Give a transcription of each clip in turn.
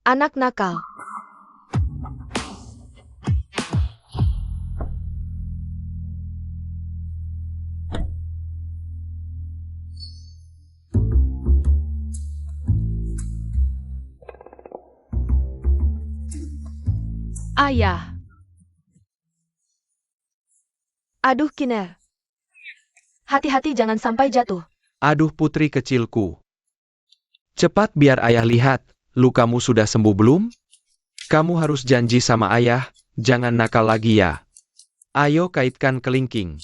Anak nakal. Ayah, Aduh, Kiner. Hati-hati jangan sampai jatuh. Aduh putri kecilku. Cepat biar ayah lihat, lukamu sudah sembuh belum? Kamu harus janji sama ayah, jangan nakal lagi ya. Ayo kaitkan kelingking.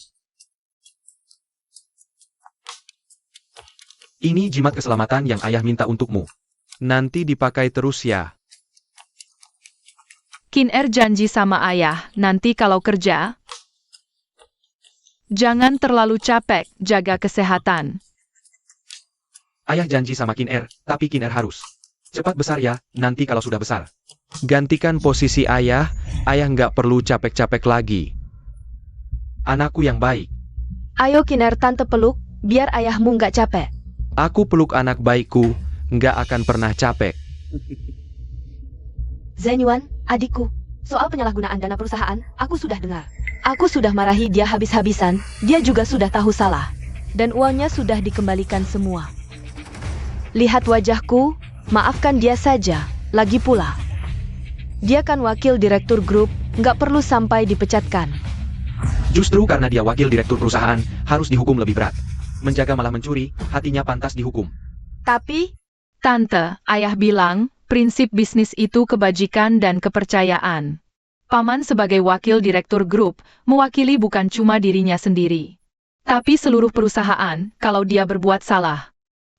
Ini jimat keselamatan yang ayah minta untukmu. Nanti dipakai terus ya. Kiner janji sama ayah, nanti kalau kerja, jangan terlalu capek, jaga kesehatan. Ayah janji sama Kiner, tapi Kiner harus cepat besar ya, nanti kalau sudah besar. Gantikan posisi ayah nggak perlu capek-capek lagi. Anakku yang baik. Ayo Kiner tante peluk, biar ayahmu nggak capek. Aku peluk anak baikku, nggak akan pernah capek. Zenyuan, adikku, soal penyalahgunaan dana perusahaan, aku sudah dengar. Aku sudah marahi dia habis-habisan, dia juga sudah tahu salah. Dan uangnya sudah dikembalikan semua. Lihat wajahku, maafkan dia saja, lagi pula. Dia kan wakil direktur grup, nggak perlu sampai dipecatkan. Justru karena dia wakil direktur perusahaan, harus dihukum lebih berat. Menjaga malah mencuri, hatinya pantas dihukum. Tapi, Tante, ayah bilang, prinsip bisnis itu kebajikan dan kepercayaan. Paman sebagai wakil direktur grup, mewakili bukan cuma dirinya sendiri, tapi seluruh perusahaan. Kalau dia berbuat salah,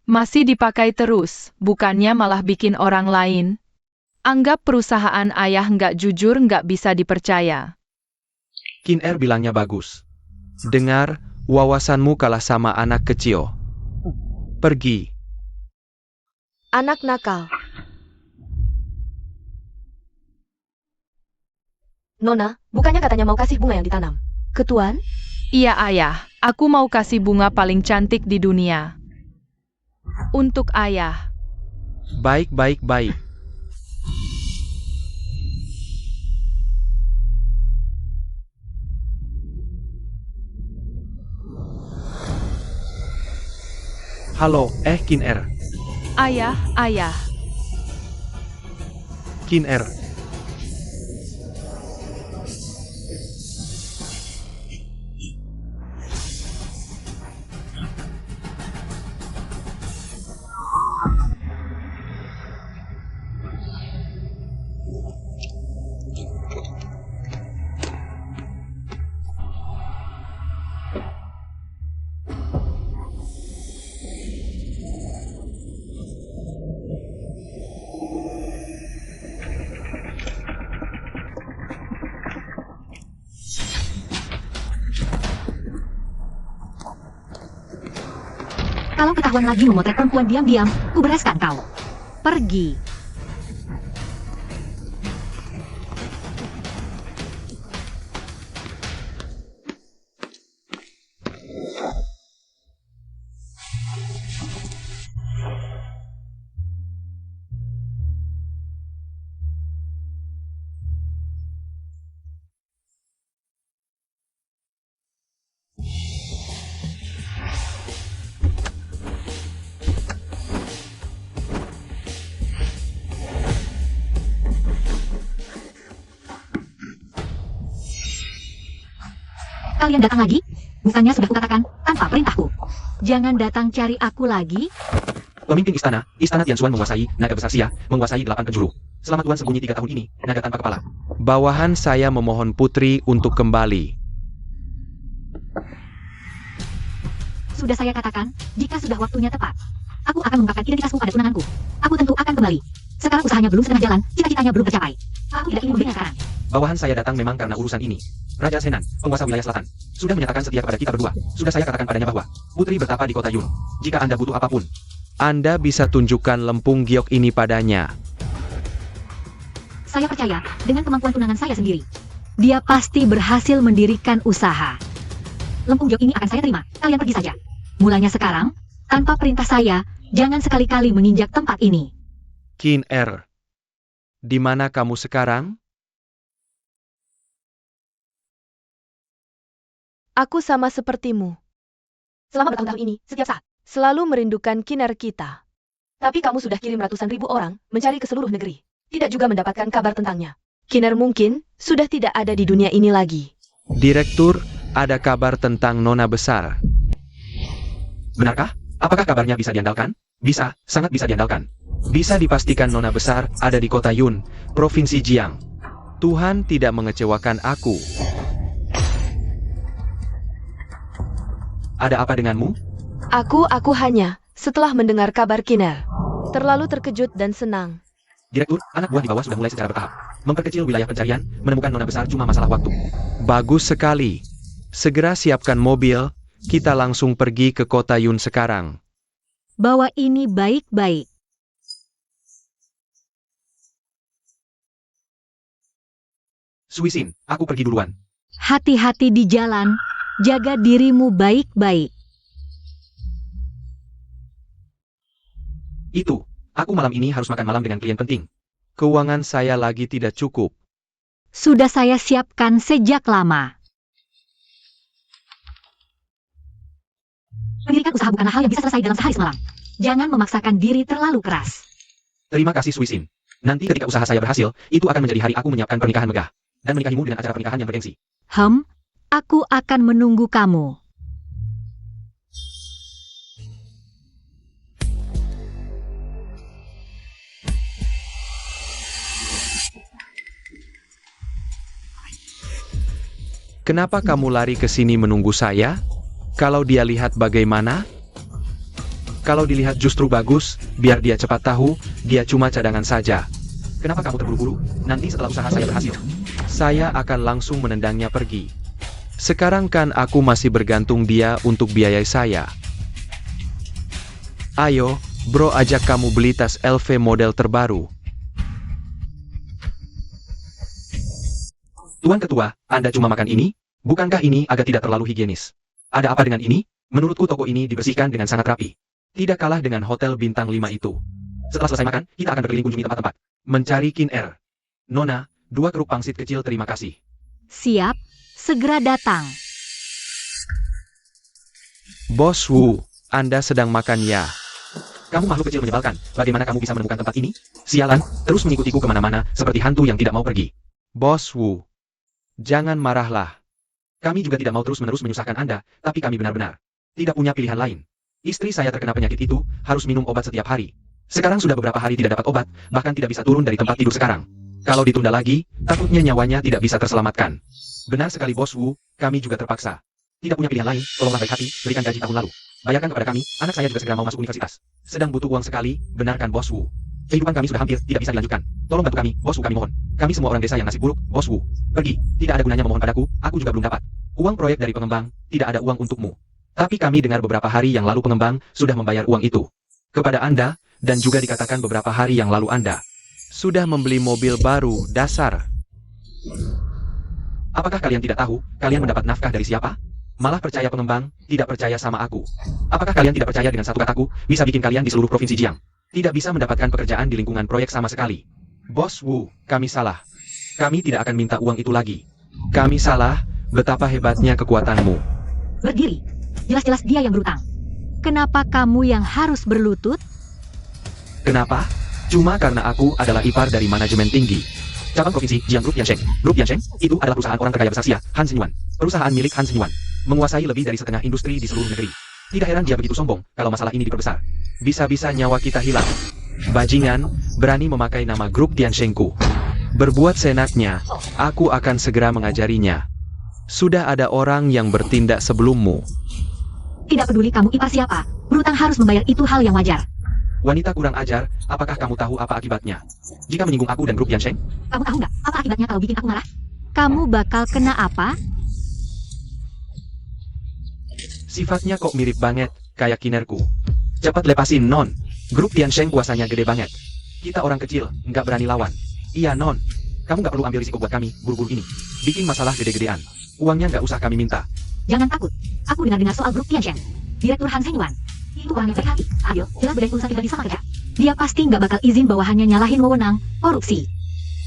masih dipakai terus, bukannya malah bikin orang lain anggap perusahaan ayah nggak jujur, nggak bisa dipercaya. Kiner bilangnya bagus. Dengar, wawasanmu kalah sama anak kecil. Pergi. anak nakal. Nona, bukannya katanya mau kasih bunga yang ditanam? Ketuan? Iya ayah, aku mau kasih bunga paling cantik di dunia. Untuk ayah. Baik. Halo, Kiner. Ayah. Kiner. Kalau ketahuan lagi memotret perempuan diam-diam, kubereskan kau. Pergi. Kalian datang lagi? Bukannya sudah kukatakan, tanpa perintahku. Jangan datang cari aku lagi. Pemimpin istana Tianxuan menguasai naga besar Xia, menguasai 8 penjuru. Selama Tuan sembunyi 3 tahun ini, naga tanpa kepala. Bawahan saya memohon putri untuk kembali. Sudah saya katakan, jika sudah waktunya tepat, aku akan mengungkapkan identitasku pada tunanganku. Aku tentu akan kembali. Sekarang usahanya belum setengah jalan, cita-citanya belum tercapai. Aku tidak ingin membuatnya sekarang. Bawahan saya datang memang karena urusan ini. Raja Senan, penguasa wilayah selatan, sudah menyatakan setia kepada kita berdua. Sudah saya katakan padanya bahwa putri bertapa di kota Yun. Jika Anda butuh apapun, Anda bisa tunjukkan lempung giok ini padanya. Saya percaya dengan kemampuan tunangan saya sendiri. Dia pasti berhasil mendirikan usaha. Lempung giok ini akan saya terima. Kalian pergi saja. Mulanya sekarang, tanpa perintah saya, jangan sekali-kali menginjak tempat ini. Kiner. Di mana kamu sekarang? Aku sama sepertimu. Selama bertahun-tahun ini, setiap saat. Selalu merindukan Kiner kita. Tapi kamu sudah kirim ratusan ribu orang mencari ke seluruh negeri. Tidak juga mendapatkan kabar tentangnya. Kiner mungkin sudah tidak ada di dunia ini lagi. Direktur, ada kabar tentang Nona besar. Benarkah? Apakah kabarnya bisa diandalkan? Bisa, sangat bisa diandalkan. Bisa dipastikan Nona besar ada di kota Yun, Provinsi Jiang. Tuhan tidak mengecewakan aku. Ada apa denganmu? Aku hanya, setelah mendengar kabar Kiner, terlalu terkejut dan senang. Direktur, anak buah di bawah sudah mulai secara bertahap memperkecil wilayah pencarian, menemukan Nona besar cuma masalah waktu. Bagus sekali. Segera siapkan mobil, kita langsung pergi ke kota Yun sekarang. Bawa ini baik-baik. Suisin, aku pergi duluan. Hati-hati di jalan, jaga dirimu baik-baik. Itu, aku malam ini harus makan malam dengan klien penting. Keuangan saya lagi tidak cukup. Sudah saya siapkan sejak lama. Mendirikan usaha bukanlah hal yang bisa selesai dalam sehari semalam. Jangan memaksakan diri terlalu keras. Terima kasih Suisin. Nanti ketika usaha saya berhasil, itu akan menjadi hari aku menyiapkan pernikahan megah. Dan menikahimu dengan acara pernikahan yang bergengsi. Aku akan menunggu kamu. Kenapa kamu lari ke sini menunggu saya? Kalau dia lihat bagaimana? Kalau dilihat justru bagus, biar dia cepat tahu, dia cuma cadangan saja. Kenapa kamu terburu-buru? Nanti setelah usaha saya berhasil, saya akan langsung menendangnya pergi. Sekarang kan aku masih bergantung dia untuk biayai saya. Ayo, bro ajak kamu beli tas LV model terbaru. Tuan Ketua, Anda cuma makan ini? Bukankah ini agak tidak terlalu higienis? Ada apa dengan ini? Menurutku toko ini dibersihkan dengan sangat rapi. Tidak kalah dengan hotel bintang 5 itu. Setelah selesai makan, kita akan berkeliling kunjungi tempat-tempat. Mencari Kiner. Nona, 2 keruk pangsit kecil terima kasih. Siap, segera datang. Bos Wu, Anda sedang makan ya? Kamu makhluk kecil menyebalkan, bagaimana kamu bisa menemukan tempat ini? Sialan, terus mengikutiku kemana-mana, seperti hantu yang tidak mau pergi. Bos Wu, jangan marahlah. Kami juga tidak mau terus-menerus menyusahkan Anda, tapi kami benar-benar tidak punya pilihan lain. Istri saya terkena penyakit itu, harus minum obat setiap hari. Sekarang sudah beberapa hari tidak dapat obat, bahkan tidak bisa turun dari tempat tidur sekarang. Kalau ditunda lagi, takutnya nyawanya tidak bisa terselamatkan. Benar sekali Bos Wu, kami juga terpaksa. Tidak punya pilihan lain, tolonglah baik hati, berikan gaji tahun lalu. Bayarkan kepada kami, anak saya juga segera mau masuk universitas. Sedang butuh uang sekali, benarkan Bos Wu. Kehidupan kami sudah hampir tidak bisa dilanjutkan. Tolong bantu kami, Bos Wu kami mohon. Kami semua orang desa yang nasib buruk, Bos Wu. Pergi, tidak ada gunanya memohon padaku, aku juga belum dapat. Uang proyek dari pengembang, tidak ada uang untukmu. Tapi kami dengar beberapa hari yang lalu pengembang sudah membayar uang itu kepada Anda, dan juga dikatakan beberapa hari yang lalu Anda sudah membeli mobil baru, dasar. Apakah kalian tidak tahu, kalian mendapat nafkah dari siapa? Malah percaya pengembang, tidak percaya sama aku. Apakah kalian tidak percaya dengan satu kataku, bisa bikin kalian di seluruh provinsi Jiang tidak bisa mendapatkan pekerjaan di lingkungan proyek sama sekali? Bos Wu, kami salah. Kami tidak akan minta uang itu lagi. Kami salah, betapa hebatnya kekuatanmu. Berdiri. Jelas-jelas dia yang berutang. Kenapa kamu yang harus berlutut? Kenapa? Cuma karena aku adalah ipar dari manajemen tinggi. Cabang provinsi Jiang Group Yansheng. Group Yansheng, itu adalah perusahaan orang terkaya besar Xia, Han Xinyuan. Perusahaan milik Han Xinyuan. Menguasai lebih dari setengah industri di seluruh negeri. Tidak heran dia begitu sombong, kalau masalah ini diperbesar. Bisa-bisa nyawa kita hilang. Bajingan, berani memakai nama grup Tianshengku. Berbuat seenaknya, aku akan segera mengajarinya. Sudah ada orang yang bertindak sebelummu. Tidak peduli kamu ipar siapa, berutang harus membayar, itu hal yang wajar. Wanita kurang ajar, apakah kamu tahu apa akibatnya? Jika menyinggung aku dan grup Yansheng? Kamu tahu nggak, apa akibatnya kalau bikin aku marah? Kamu bakal kena apa? Sifatnya kok mirip banget, kayak Kinerku. Cepat lepasin, Non. Grup Tiansheng kuasanya gede banget. Kita orang kecil, nggak berani lawan. Iya, Non. Kamu nggak perlu ambil risiko buat kami, buru-buru ini. Bikin masalah gede-gedean. Uangnya nggak usah kami minta. Jangan takut. Aku dengar-dengar soal grup Tiansheng. Direktur Han Xinyuan. Itu orangnya baik hati, adil, jelas beda urusan pribadi sama kerja. Dia pasti nggak bakal izin bawahannya nyalahin wewenang, korupsi.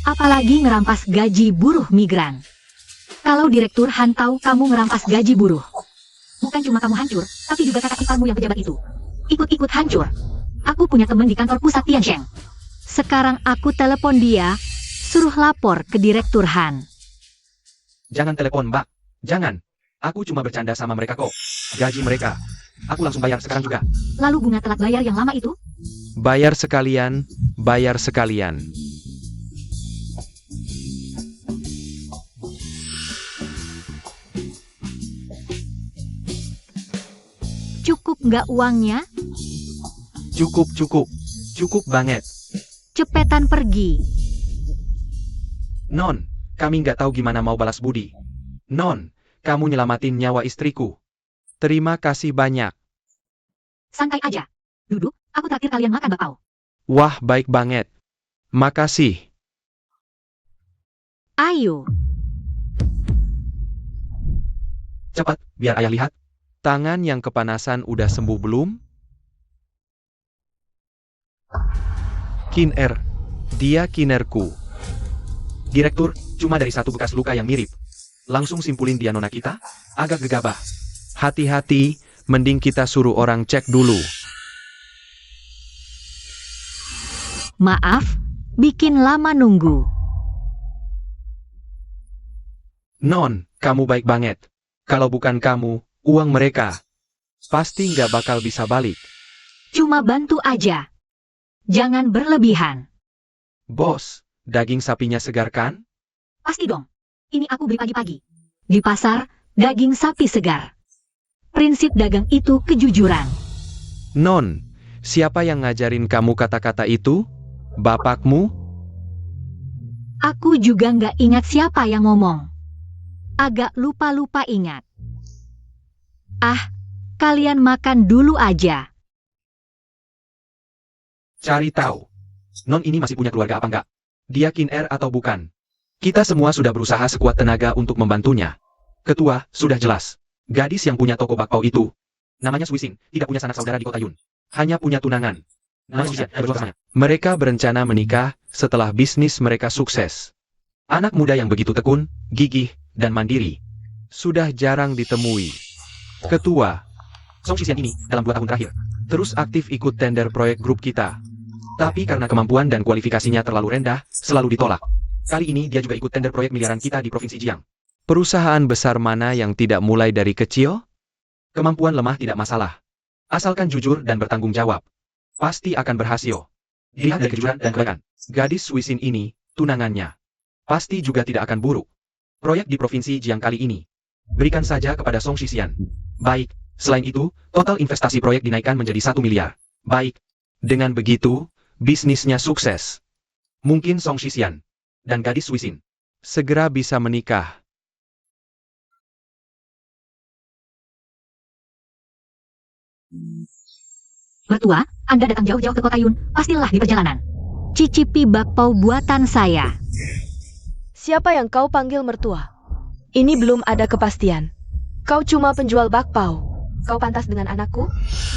Apalagi ngerampas gaji buruh migran. Kalau Direktur Han tahu kamu ngerampas gaji buruh, bukan cuma kamu hancur, tapi juga kakak iparmu yang pejabat itu. Ikut-ikut hancur. Aku punya teman di kantor pusat Tiansheng. Sekarang aku telepon dia, suruh lapor ke Direktur Han. Jangan telepon, Mbak. Jangan. Aku cuma bercanda sama mereka kok. Gaji mereka. Aku langsung bayar sekarang juga. Lalu bunga telat bayar yang lama itu? Bayar sekalian, bayar sekalian. Cukup nggak uangnya? Cukup, cukup. Cukup banget. Cepetan pergi. Non, kami nggak tahu gimana mau balas budi. Non, kamu nyelamatin nyawa istriku. Terima kasih banyak. Santai aja. Duduk, aku traktir kalian makan bakpao. Wah, baik banget. Makasih. Ayo. Cepat, biar ayah lihat. Tangan yang kepanasan udah sembuh belum? Kiner. Dia kinerku. Direktur, cuma dari satu bekas luka yang mirip. Langsung simpulin dia nona kita? Agak gegabah. Hati-hati, mending kita suruh orang cek dulu. Maaf, bikin lama nunggu. Non, kamu baik banget. Kalau bukan kamu, uang mereka pasti nggak bakal bisa balik. Cuma bantu aja. Jangan berlebihan. Bos, daging sapinya segar kan? Pasti dong. Ini aku beli pagi-pagi. Di pasar, daging sapi segar. Prinsip dagang itu kejujuran. Non, siapa yang ngajarin kamu kata-kata itu? Bapakmu? Aku juga nggak ingat siapa yang ngomong. Agak lupa-lupa ingat. Ah, kalian makan dulu aja. Cari tahu. Non ini masih punya keluarga apa enggak? Dia Kiner atau bukan? Kita semua sudah berusaha sekuat tenaga untuk membantunya. Ketua, sudah jelas. Gadis yang punya toko bakpao itu, namanya Swising, tidak punya sanak saudara di kota Yun. Hanya punya tunangan. Mereka berencana menikah setelah bisnis mereka sukses. Anak muda yang begitu tekun, gigih, dan mandiri sudah jarang ditemui. Ketua, Song Shisian ini dalam 2 tahun terakhir terus aktif ikut tender proyek grup kita. Tapi karena kemampuan dan kualifikasinya terlalu rendah, selalu ditolak. Kali ini dia juga ikut tender proyek miliaran kita di Provinsi Jiang. Perusahaan besar mana yang tidak mulai dari kecil? Kemampuan lemah tidak masalah. Asalkan jujur dan bertanggung jawab, pasti akan berhasil. Dilihat dari kejujuran dan kebaikan, gadis Swissin ini, tunangannya, pasti juga tidak akan buruk. Proyek di Provinsi Jiang kali ini, berikan saja kepada Song Shisian. Baik, selain itu, total investasi proyek dinaikkan menjadi 1 miliar. Baik, dengan begitu, bisnisnya sukses. Mungkin Song Shisian dan gadis Swissin segera bisa menikah. Mertua, Anda datang jauh-jauh ke kota Yun, pastilah di perjalanan. Cicipi bakpao buatan saya. Siapa yang kau panggil mertua? Ini belum ada kepastian. Kau cuma penjual bakpao. Kau pantas dengan anakku?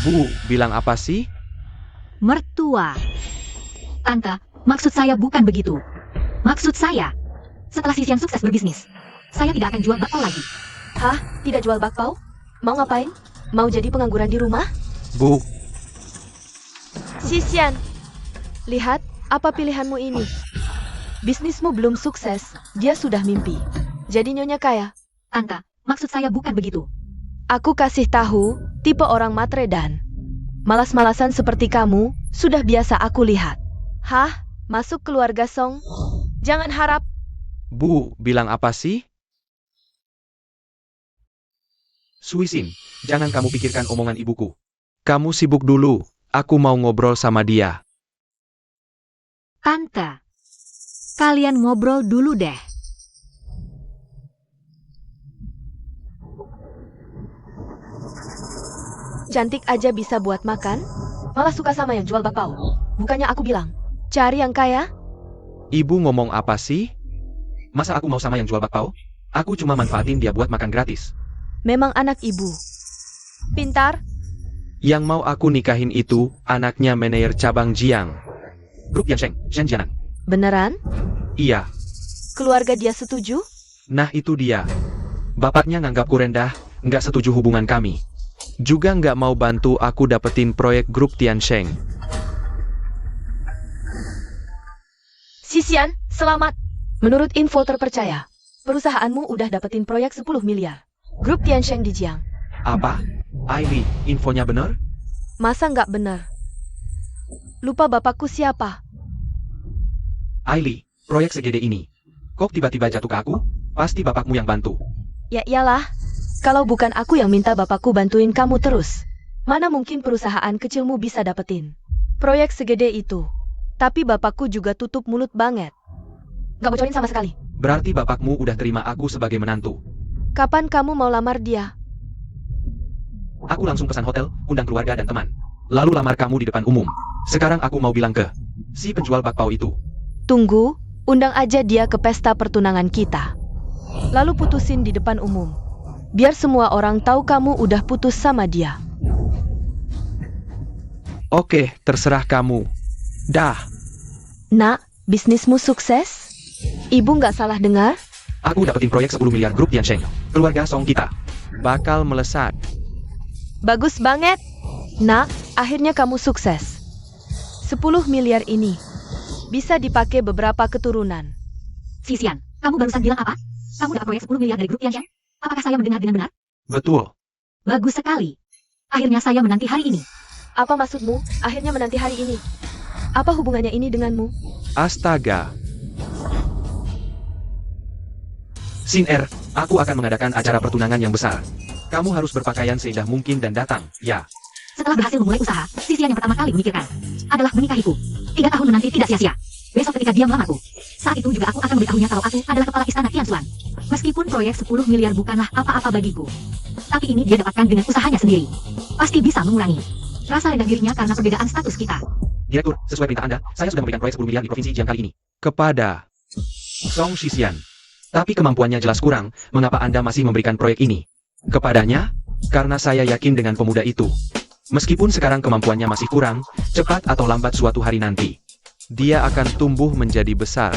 Bu, bilang apa sih? Mertua. Tante, maksud saya bukan begitu. Maksud saya, setelah Sisian sukses berbisnis, saya tidak akan jual bakpao lagi. Hah? Tidak jual bakpao? Mau ngapain? Mau jadi pengangguran di rumah? Bu, Sisian, lihat apa pilihanmu ini. Bisnismu belum sukses, dia sudah mimpi. Jadi nyonya kaya. Tante, maksud saya bukan begitu. Aku kasih tahu, tipe orang matre dan malas-malasan seperti kamu, sudah biasa aku lihat. Hah? Masuk keluarga Song? Jangan harap. Bu, bilang apa sih? Swissin, jangan kamu pikirkan omongan ibuku. Kamu sibuk dulu, aku mau ngobrol sama dia. Tante, kalian ngobrol dulu deh. Cantik aja bisa buat makan? Malah suka sama yang jual bakpao. Bukannya aku bilang, cari yang kaya? Ibu ngomong apa sih? Masa aku mau sama yang jual bakpao? Aku cuma manfaatin dia buat makan gratis. Memang anak ibu. Pintar? Yang mau aku nikahin itu, anaknya manajer cabang Jiang. Grup Yansheng, Shenzhen. Beneran? Iya, Keluarga dia setuju? nah itu dia. Bapaknya nganggapku rendah, nggak setuju hubungan kami. Juga nggak mau bantu aku dapetin proyek grup Tiansheng. Sisian, selamat. Menurut info terpercaya, perusahaanmu udah dapetin proyek 10 miliar. Grup Tiansheng di Jiang. Apa? Aili, infonya bener? Masa nggak benar? Lupa bapakku siapa? Aili, proyek segede ini. Kok tiba-tiba jatuh ke aku? Pasti bapakmu yang bantu. Ya iyalah, kalau bukan aku yang minta bapakku bantuin kamu terus. Mana mungkin perusahaan kecilmu bisa dapetin proyek segede itu. Tapi bapakku juga tutup mulut banget. Nggak bocorin sama sekali. Berarti bapakmu udah terima aku sebagai menantu. Kapan kamu mau lamar dia? Aku langsung pesan hotel, undang keluarga dan teman. Lalu lamar kamu di depan umum. Sekarang aku mau bilang ke si penjual bakpao itu. Tunggu, undang aja dia ke pesta pertunangan kita. Lalu putusin di depan umum. Biar semua orang tahu kamu udah putus sama dia. Oke, terserah kamu. Dah, Nak, bisnismu sukses? Ibu nggak salah dengar? aku dapetin proyek 10 miliar grup Tiansheng. Keluarga Song kita bakal melesat. Bagus banget. Nak, akhirnya kamu sukses. 10 miliar ini bisa dipakai beberapa keturunan. Sisian, kamu barusan bilang apa? Kamu dapat proyek 10 miliar dari grup Tiansheng? Apakah saya mendengar dengan benar? Betul. Bagus sekali. Akhirnya saya menanti hari ini. Apa maksudmu? Akhirnya menanti hari ini. Apa hubungannya ini denganmu? Astaga. Sin Er, aku akan mengadakan acara pertunangan yang besar. Kamu harus berpakaian seindah mungkin dan datang, ya. Setelah berhasil memulai usaha, Sisian yang pertama kali memikirkan adalah menikahiku. 3 tahun menanti tidak sia-sia. Besok ketika dia melamarku, saat itu juga aku akan memberitahunya kalau aku adalah kepala istana Tianxuan. Meskipun proyek 10 miliar bukanlah apa-apa bagiku, tapi ini dia dapatkan dengan usahanya sendiri. Pasti bisa mengurangi rasa rendah dirinya karena perbedaan status kita. Direktur, sesuai perintah Anda, saya sudah memberikan proyek 10 miliar di Provinsi Jiang kali ini. Kepada Song Shisian. Tapi kemampuannya jelas kurang, mengapa Anda masih memberikan proyek ini? Kepadanya? Karena saya yakin dengan pemuda itu. Meskipun sekarang kemampuannya masih kurang, cepat atau lambat suatu hari nanti, dia akan tumbuh menjadi besar.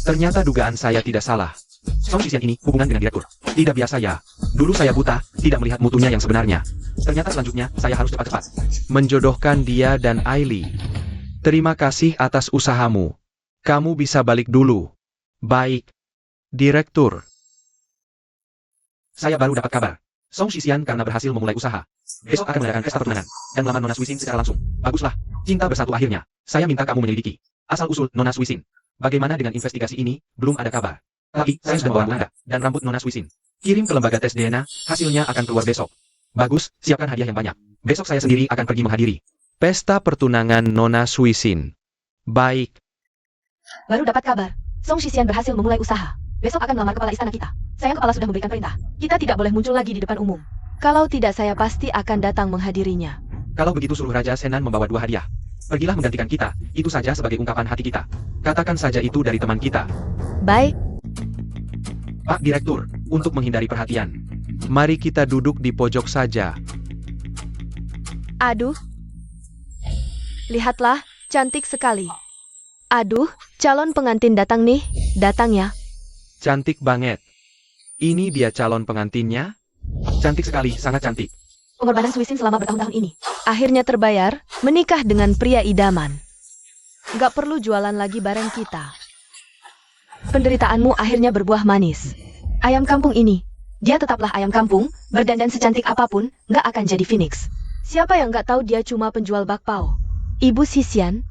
Ternyata dugaan saya tidak salah. Song Shisian ini hubungan dengan direktur. Tidak biasa ya. Dulu saya buta, tidak melihat mutunya yang sebenarnya. Ternyata selanjutnya, saya harus cepat-cepat menjodohkan dia dan Aili. Terima kasih atas usahamu. Kamu bisa balik dulu. Baik. Direktur. Saya baru dapat kabar. Song Shisian karena berhasil memulai usaha. Besok akan mengadakan pesta pertunangan. Dan melamar Nona Swisin secara langsung. Baguslah. Cinta bersatu akhirnya. Saya minta kamu menyelidiki asal-usul Nona Swisin. Bagaimana dengan investigasi ini? Belum ada kabar. Tapi, saya sudah membawa bunga dan rambut Nona Swisin. Kirim ke lembaga tes DNA, hasilnya akan keluar besok. Bagus, siapkan hadiah yang banyak. Besok saya sendiri akan pergi menghadiri pesta pertunangan Nona Swisin. Baik. Baru dapat kabar. Song Shisian berhasil memulai usaha. Besok akan melamar kepala istana kita. Sayang kepala sudah memberikan perintah. Kita tidak boleh muncul lagi di depan umum. Kalau tidak saya pasti akan datang menghadirinya. Kalau begitu suruh Raja Senan membawa 2 hadiah. Pergilah menggantikan kita, itu saja sebagai ungkapan hati kita. Katakan saja itu dari teman kita. Baik. Pak Direktur, untuk menghindari perhatian, mari kita duduk di pojok saja. Aduh. Lihatlah, cantik sekali. Aduh, calon pengantin datang nih. Datang ya. Cantik banget. Ini dia calon pengantinnya. Cantik sekali, sangat cantik. Pengorbanan Swisin selama bertahun-tahun ini akhirnya terbayar, menikah dengan pria idaman. Gak perlu jualan lagi barang kita. Penderitaanmu akhirnya berbuah manis. Ayam kampung ini, dia tetaplah ayam kampung, berdandan secantik apapun, gak akan jadi Phoenix. Siapa yang gak tahu dia cuma penjual bakpao? Ibu Sisian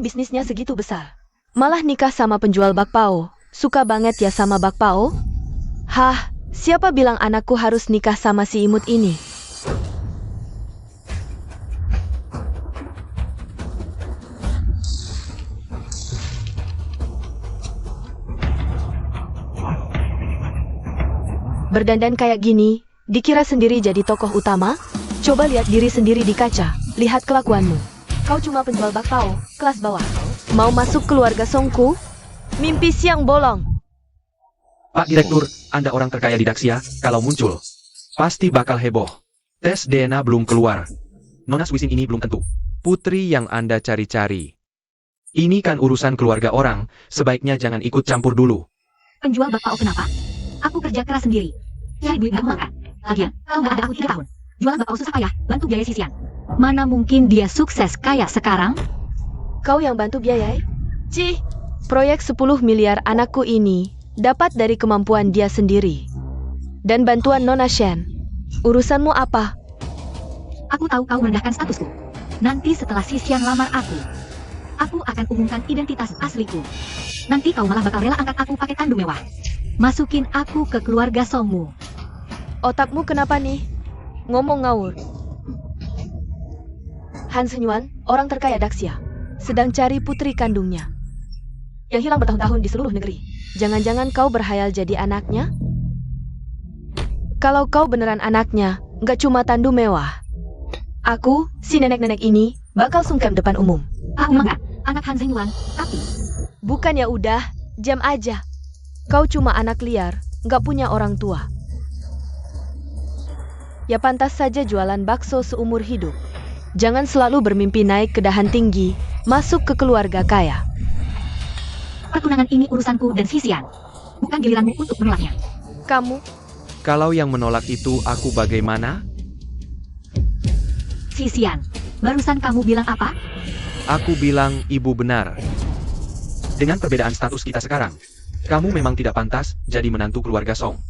bisnisnya segitu besar. Malah nikah sama penjual bakpao. Suka banget ya sama bakpao? Hah, siapa bilang anakku harus nikah sama si imut ini? Berdandan kayak gini, dikira sendiri jadi tokoh utama? Coba lihat diri sendiri di kaca, lihat kelakuanmu. Kau cuma penjual bakpao, kelas bawah. Mau masuk keluarga Songku? Mimpi siang bolong. Pak Direktur, Anda orang terkaya di Daxia, kalau muncul, pasti bakal heboh. Tes DNA belum keluar. Nona Swisin ini belum tentu putri yang Anda cari-cari. Ini kan urusan keluarga orang, sebaiknya jangan ikut campur dulu. Penjual bakpao kenapa? Aku kerja keras sendiri. Cari duit gak makan. Lagian, kalau nggak ada aku 3 tahun. Jualan bakpao susah payah, bantu biaya sisian. Mana mungkin dia sukses kayak sekarang? Kau yang bantu biayai? Cih, proyek 10 miliar anakku ini dapat dari kemampuan dia sendiri. Dan bantuan Nona Shen. Urusanmu apa? Aku tahu kau merendahkan statusku. Nanti setelah Sisian lamar aku akan umumkan identitas asliku. Nanti kau malah bakal rela angkat aku pakai tandu mewah. Masukin aku ke keluarga Songmu. Otakmu kenapa nih? Ngomong ngawur. Han Senyuan, orang terkaya Daxia, sedang cari putri kandungnya yang hilang bertahun-tahun di seluruh negeri. Jangan-jangan kau berhayal jadi anaknya? Kalau kau beneran anaknya, nggak cuma tandu mewah. Aku, si nenek-nenek ini, bakal sungkem depan umum. Aku mah nggak anak Han Senyuan, tapi Bukan ya udah, jam aja. Kau cuma anak liar, nggak punya orang tua. Ya pantas saja jualan bakso seumur hidup. Jangan selalu bermimpi naik ke dahan tinggi, masuk ke keluarga kaya. pertunangan ini urusanku dan Sisian. Bukan giliranmu untuk menolaknya. Kamu, Kalau yang menolak itu aku bagaimana? Sisian, barusan kamu bilang apa? Aku bilang ibu benar. Dengan perbedaan status kita sekarang, kamu memang tidak pantas jadi menantu keluarga Song.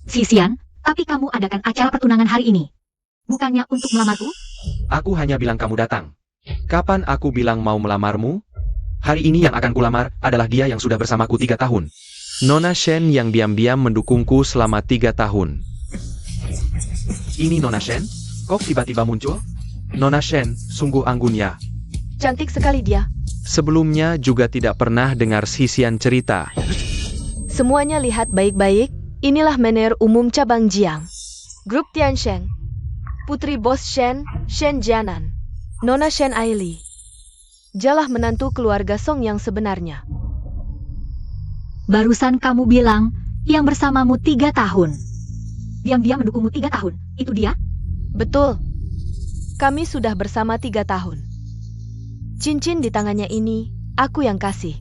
Sisian, tapi kamu adakan acara pertunangan hari ini. Bukannya untuk melamarku? Aku hanya bilang kamu datang. Kapan aku bilang mau melamarmu? Hari ini yang akan kulamar adalah dia yang sudah bersamaku 3 tahun. Nona Shen yang diam-diam mendukungku selama 3 tahun. Ini Nona Shen? Kok tiba-tiba muncul? Nona Shen, sungguh anggun ya. cantik sekali dia. Sebelumnya juga tidak pernah dengar Sisian cerita. Semuanya lihat baik-baik, inilah mener umum cabang Jiang. Grup Tiansheng. Putri Bos Shen, Shen Jianan. Nona Shen Aili. Jalah menantu keluarga Song yang sebenarnya. Barusan kamu bilang yang bersamamu 3 tahun. Diam-diam mendukungmu 3 tahun. Itu dia? Betul. Kami sudah bersama 3 tahun. Cincin di tangannya ini, aku yang kasih.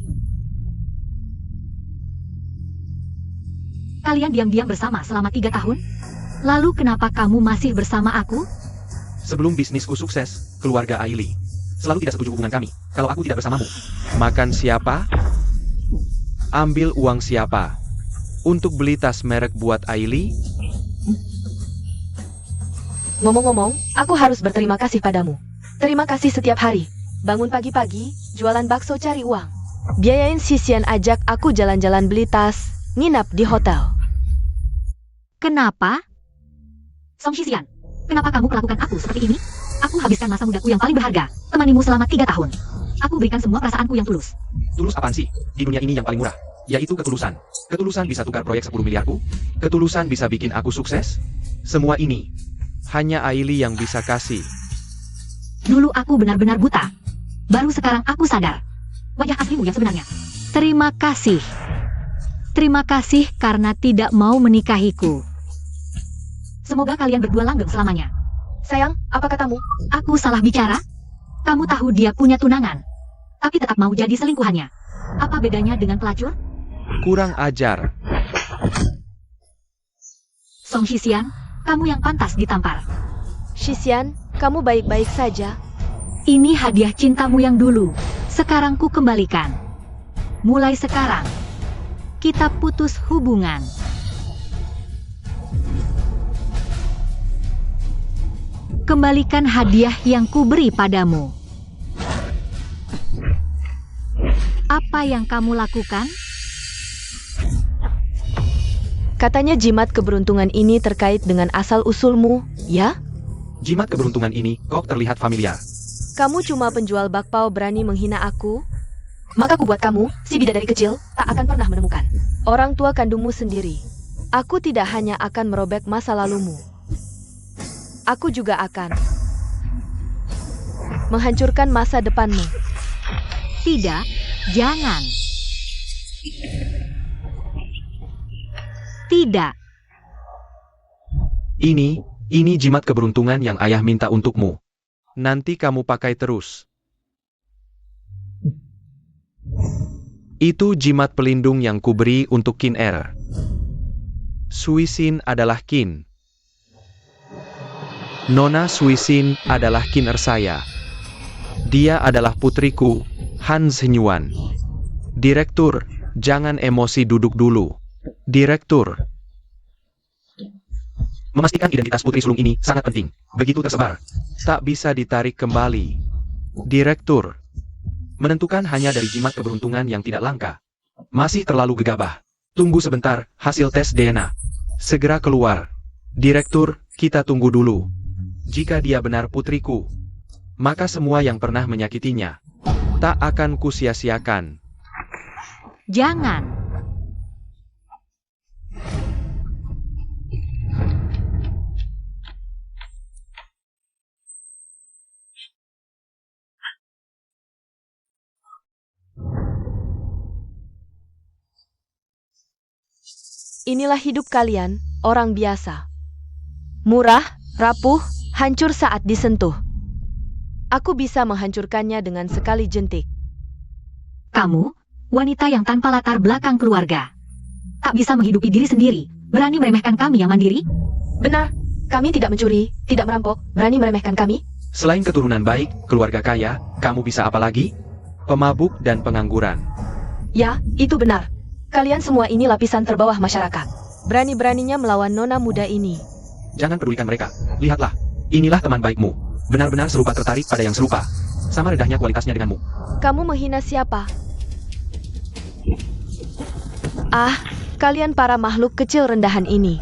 Kalian diam-diam bersama selama 3 tahun? Lalu kenapa kamu masih bersama aku? Sebelum bisnisku sukses, keluarga Aili selalu tidak setuju hubungan kami kalau aku tidak bersamamu. Makan siapa? Ambil uang siapa? Untuk beli tas merek buat Aili? Ngomong-ngomong, aku harus berterima kasih padamu. Terima kasih setiap hari. Bangun pagi-pagi, jualan bakso cari uang. Biayain Sisian ajak aku jalan-jalan beli tas, nginap di hotel. Kenapa? Song Sisian, kenapa kamu melakukan aku seperti ini? Aku habiskan masa mudaku yang paling berharga, temanimu selama 3 tahun. Aku berikan semua perasaanku yang tulus. Tulus apaan sih? Di dunia ini yang paling murah, yaitu ketulusan. Ketulusan bisa tukar proyek 10 miliarku? Ketulusan bisa bikin aku sukses? Semua ini, hanya Aili yang bisa kasih. Dulu aku benar-benar buta. Baru sekarang aku sadar. Wajah aslimu yang sebenarnya. Terima kasih. Terima kasih karena tidak mau menikahiku. Semoga kalian berdua langgeng selamanya. Sayang, apa katamu? Aku salah bicara? Kamu tahu dia punya tunangan, tapi tetap mau jadi selingkuhannya. Apa bedanya dengan pelacur? Kurang ajar. Song Sisian, kamu yang pantas ditampar. Sisian, kamu baik-baik saja. Ini hadiah cintamu yang dulu. Sekarang ku kembalikan. Mulai sekarang, kita putus hubungan. Kembalikan hadiah yang kuberi padamu. Apa yang kamu lakukan? Katanya jimat keberuntungan ini terkait dengan asal-usulmu, ya? Jimat keberuntungan ini kok terlihat familiar. Kamu cuma penjual bakpao berani menghina aku? Maka ku buat kamu, si bidadari kecil, tak akan pernah menemukan orang tua kandungmu sendiri. Aku tidak hanya akan merobek masa lalumu. Aku juga akan menghancurkan masa depanmu. Tidak, jangan. Tidak. Ini jimat keberuntungan yang ayah minta untukmu. Nanti kamu pakai terus. Itu jimat pelindung yang kuberi untuk Qin Er. Suisin adalah Qin. Nona Suisin adalah Qin Er saya. Dia adalah putriku, Han Zhenyuan. Direktur, jangan emosi, duduk dulu. Direktur. Memastikan identitas putri sulung ini sangat penting. Begitu tersebar, tak bisa ditarik kembali. Direktur. Menentukan hanya dari jimat keberuntungan yang tidak langka. Masih terlalu gegabah. Tunggu sebentar, hasil tes DNA. Segera keluar. Direktur, kita tunggu dulu. Jika dia benar putriku, maka semua yang pernah menyakitinya tak akan kusia-siakan. Jangan. Inilah hidup kalian, orang biasa. Murah, rapuh, hancur saat disentuh. Aku bisa menghancurkannya dengan sekali jentik. Kamu, wanita yang tanpa latar belakang keluarga. Tak bisa menghidupi diri sendiri, berani meremehkan kami yang mandiri? Benar, kami tidak mencuri, tidak merampok, berani meremehkan kami? Selain keturunan baik, keluarga kaya, kamu bisa apa lagi? Pemabuk dan pengangguran. Ya, itu benar. Kalian semua ini lapisan terbawah masyarakat. Berani-beraninya melawan nona muda ini. Jangan pedulikan mereka. Lihatlah, inilah teman baikmu. Benar-benar serupa, tertarik pada yang serupa. Sama rendahnya kualitasnya denganmu. Kamu menghina siapa? Ah, kalian para makhluk kecil rendahan ini.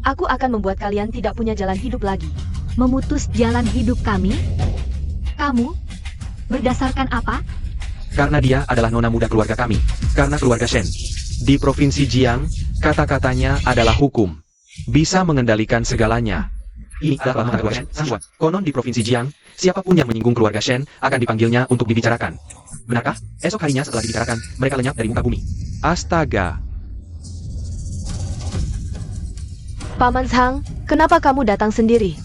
Aku akan membuat kalian tidak punya jalan hidup lagi. Memutus jalan hidup kami? Kamu? Berdasarkan apa? Karena dia adalah nona muda keluarga kami. Karena keluarga Shen. Di Provinsi Jiang, kata-katanya adalah hukum. Bisa mengendalikan segalanya. Ini adalah nama keluarga Shen, Sang Huan. Konon di Provinsi Jiang, siapapun yang menyinggung keluarga Shen akan dipanggilnya untuk dibicarakan. Benarkah? Esok harinya setelah dibicarakan, mereka lenyap dari muka bumi. Astaga. Paman Zhang, kenapa kamu datang sendiri?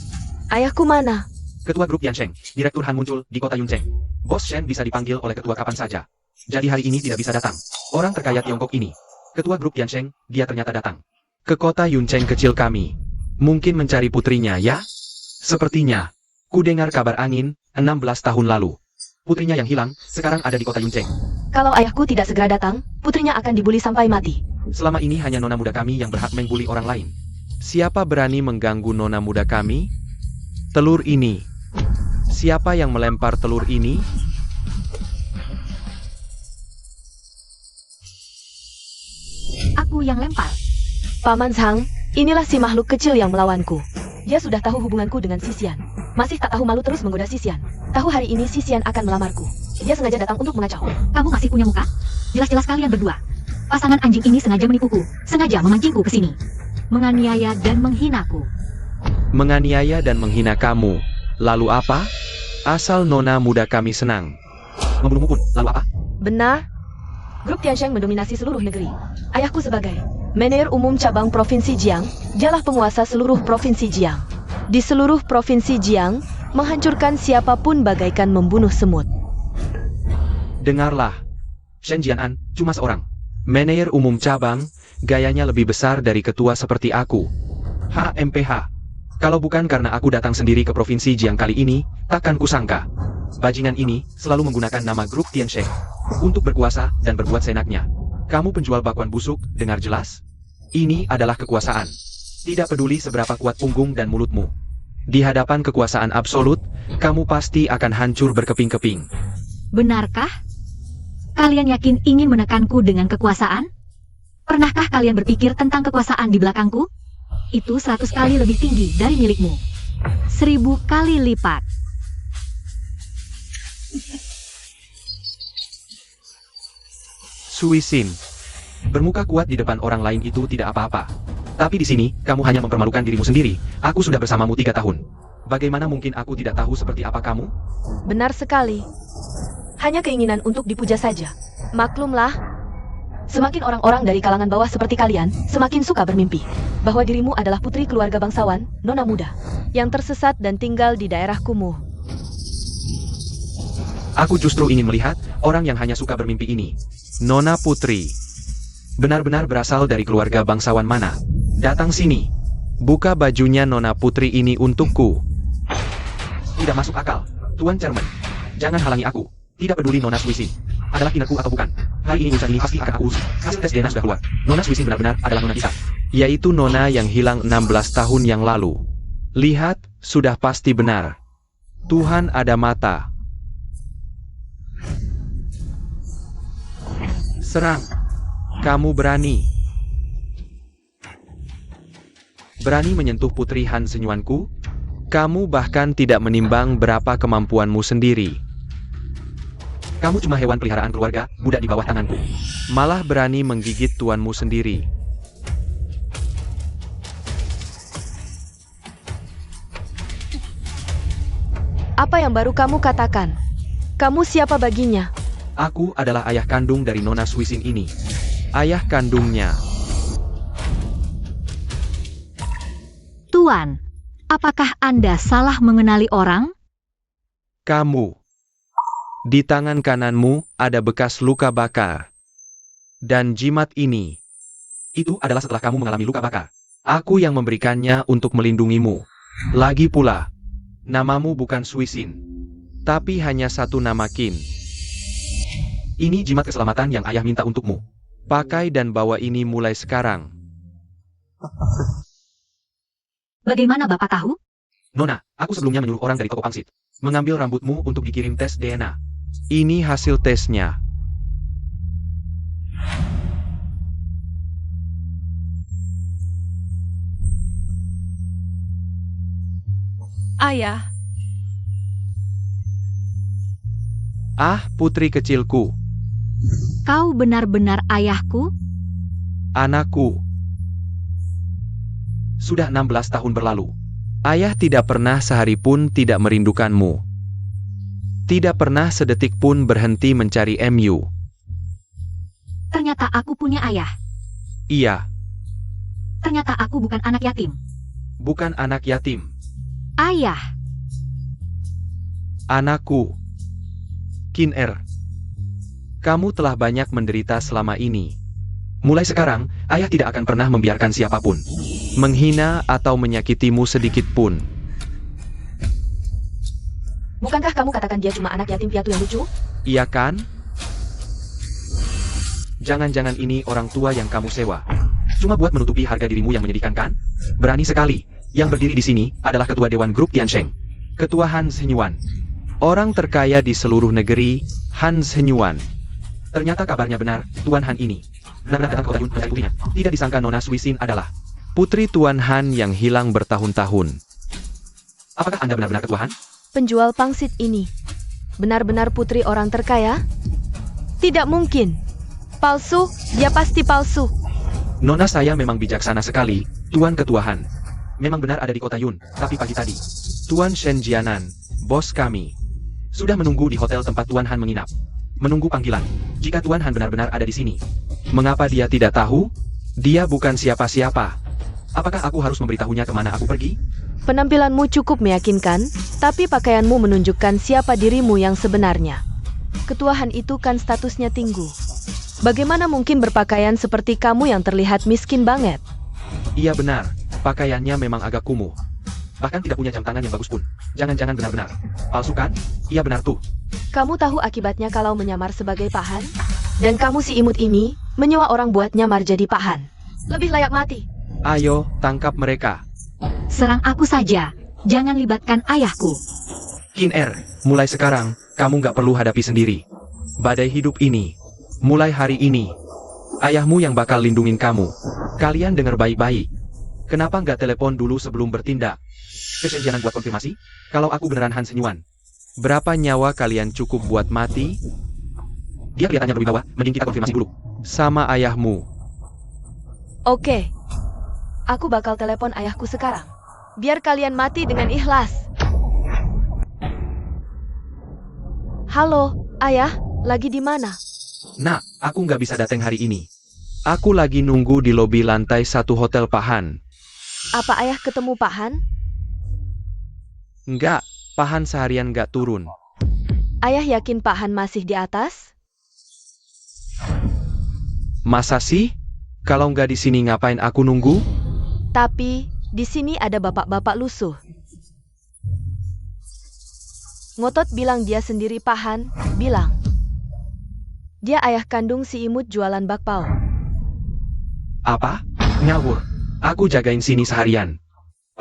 Ayahku mana? Ketua grup Yansheng, Direktur Han muncul di kota Yuncheng. Bos Shen bisa dipanggil oleh ketua kapan saja. Jadi hari ini tidak bisa datang. Orang terkaya Tiongkok ini. Ketua grup Yansheng, dia ternyata datang ke kota Yuncheng kecil kami. Mungkin mencari putrinya ya? Sepertinya. Ku dengar kabar angin, 16 tahun lalu. Putrinya yang hilang, sekarang ada di kota Yuncheng. Kalau ayahku tidak segera datang, putrinya akan dibuli sampai mati. Selama ini hanya nona muda kami yang berhak membuli orang lain. Siapa berani mengganggu nona muda kami? Telur ini. Siapa yang melempar telur ini? Aku yang lempar. Paman Zhang, inilah si makhluk kecil yang melawanku. Dia sudah tahu hubunganku dengan Sisian. Masih tak tahu malu terus menggoda Sisian. Tahu hari ini Sisian akan melamarku. Dia sengaja datang untuk mengacau. Kamu masih punya muka? Jelas-jelas kalian berdua. Pasangan anjing ini sengaja menipuku, sengaja memancingku ke sini. Menganiaya dan menghinaku. Menganiaya dan menghina kamu. Lalu apa? Asal nona muda kami senang. Membunuhmu pun, lalu apa? Benar. Grup Tiansheng mendominasi seluruh negeri. Ayahku sebagai Manajer Umum Cabang Provinsi Jiang, dialah penguasa seluruh Provinsi Jiang. Di seluruh Provinsi Jiang, menghancurkan siapapun bagaikan membunuh semut. Dengarlah. Shen Jianan, cuma seorang. Manajer Umum Cabang, gayanya lebih besar dari ketua seperti aku. HMPH. Kalau bukan karena aku datang sendiri ke Provinsi Jiang kali ini, takkan kusangka. Bajingan ini selalu menggunakan nama grup Tiansheng untuk berkuasa dan berbuat seenaknya. Kamu penjual bakwan busuk, dengar jelas? Ini adalah kekuasaan. Tidak peduli seberapa kuat punggung dan mulutmu. Di hadapan kekuasaan absolut, kamu pasti akan hancur berkeping-keping. Benarkah? Kalian yakin ingin menekanku dengan kekuasaan? Pernahkah kalian berpikir tentang kekuasaan di belakangku? Itu 100 kali lebih tinggi dari milikmu. 1000 kali lipat. Suisin. Bermuka kuat di depan orang lain itu tidak apa-apa. Tapi di sini, kamu hanya mempermalukan dirimu sendiri. Aku sudah bersamamu 3 tahun. Bagaimana mungkin aku tidak tahu seperti apa kamu? Benar sekali. Hanya keinginan untuk dipuja saja. Maklumlah. Semakin orang-orang dari kalangan bawah seperti kalian, semakin suka bermimpi bahwa dirimu adalah putri keluarga bangsawan, nona muda, yang tersesat dan tinggal di daerah kumuh. Aku justru ingin melihat orang yang hanya suka bermimpi ini. Nona Putri. Benar-benar berasal dari keluarga bangsawan mana? Datang sini. Buka bajunya Nona Putri ini untukku. Tidak masuk akal. Tuan Chairman. Jangan halangi aku. Tidak peduli Nona Swisin adalah kinerku atau bukan. Hari ini urusan ini pasti akan aku urus. Hasil tes DNA sudah keluar. Nona Swisin benar-benar adalah Nona Isa. Yaitu Nona yang hilang 16 tahun yang lalu. Lihat, sudah pasti benar. Tuhan ada mata. Serang. Kamu berani. Berani menyentuh Putri Han Senyuanku? Kamu bahkan tidak menimbang berapa kemampuanmu sendiri. Kamu cuma hewan peliharaan keluarga, budak di bawah tanganku. Malah berani menggigit tuanmu sendiri. Apa yang baru kamu katakan? Kamu siapa baginya? Aku adalah ayah kandung dari Nona Swisin ini. Ayah kandungnya. Tuan, apakah Anda salah mengenali orang? Kamu. Di tangan kananmu ada bekas luka bakar. Dan jimat ini. Itu adalah setelah kamu mengalami luka bakar. Aku yang memberikannya untuk melindungimu. Lagi pula, namamu bukan Swisin. Tapi hanya satu nama Qin. Ini jimat keselamatan yang ayah minta untukmu. Pakai dan bawa ini mulai sekarang. Bagaimana Bapak tahu? Nona, aku sebelumnya menyuruh orang dari toko pangsit mengambil rambutmu untuk dikirim tes DNA. Ini hasil tesnya. Ayah, Ah, putri kecilku, Kau benar-benar ayahku? anakku. Sudah 16 tahun berlalu. Ayah tidak pernah sehari pun tidak merindukanmu. Tidak pernah sedetik pun berhenti mencari MU. Ternyata aku punya ayah. Iya, Ternyata aku bukan anak yatim. bukan anak yatim. Ayah, Anakku. Qin Er. Kamu telah banyak menderita selama ini. Mulai sekarang, ayah tidak akan pernah membiarkan siapapun menghina atau menyakitimu sedikit pun. Bukankah kamu katakan dia cuma anak yatim piatu yang lucu? Iya kan? Jangan-jangan ini orang tua yang kamu sewa. Cuma buat menutupi harga dirimu yang menyedihkan kan? Berani sekali. Yang berdiri di sini adalah ketua Dewan Grup Tiansheng. Ketua Han Senyuan. Orang terkaya di seluruh negeri, Han Senyuan. Ternyata kabarnya benar, Tuan Han ini benar-benar datang ke kota Yun mencari putrinya. Tidak disangka Nona Swisin adalah putri Tuan Han yang hilang bertahun-tahun. Apakah Anda benar-benar ketua Han? Penjual pangsit ini benar-benar putri orang terkaya? Tidak mungkin. Palsu, dia pasti palsu. Nona saya memang bijaksana sekali, Tuan Ketua Han. Memang benar ada di kota Yun, tapi pagi tadi, Tuan Shen Jianan, bos kami, sudah menunggu di hotel tempat Tuan Han menginap. Menunggu panggilan. Jika Tuan Han benar-benar ada di sini, mengapa dia tidak tahu? Dia bukan siapa-siapa. Apakah aku harus memberitahunya kemana aku pergi? Penampilanmu cukup meyakinkan, tapi pakaianmu menunjukkan siapa dirimu yang sebenarnya. Ketua Han itu kan statusnya tinggi. Bagaimana mungkin berpakaian seperti kamu yang terlihat miskin banget? Iya benar, pakaiannya memang agak kumuh. Bahkan tidak punya jam tangan yang bagus pun. Jangan-jangan benar-benar palsu kan? Iya benar tuh. Kamu tahu akibatnya kalau menyamar sebagai Pak Han? Dan kamu si imut ini, menyewa orang buat nyamar jadi Pak Han. Lebih layak mati. Ayo, tangkap mereka. serang aku saja. Jangan libatkan ayahku. Qin Er, mulai sekarang, kamu nggak perlu hadapi sendiri badai hidup ini. Mulai hari ini, ayahmu yang bakal lindungin kamu. Kalian dengar baik-baik. Kenapa nggak telepon dulu sebelum bertindak? Kesenjangan buat konfirmasi, kalau aku beneran Han Senyuan. Berapa nyawa kalian cukup buat mati? Dia kelihatannya berwibawa, mending kita konfirmasi dulu. Sama ayahmu. Oke. Aku bakal telepon ayahku sekarang. Biar kalian mati dengan ikhlas. Halo, ayah, lagi di mana? Nah, aku nggak bisa datang hari ini. Aku lagi nunggu di lobi lantai 1 Hotel Pak Han. Apa ayah ketemu Pak Han? Nggak, Pak Han seharian nggak turun. Ayah yakin Pak Han masih di atas? Masa sih? Kalau nggak di sini ngapain aku nunggu? Tapi, di sini ada bapak-bapak lusuh. Ngotot bilang dia sendiri Pak Han, bilang. Dia ayah kandung si imut jualan bakpao. Apa? Ngawur. Aku jagain sini seharian.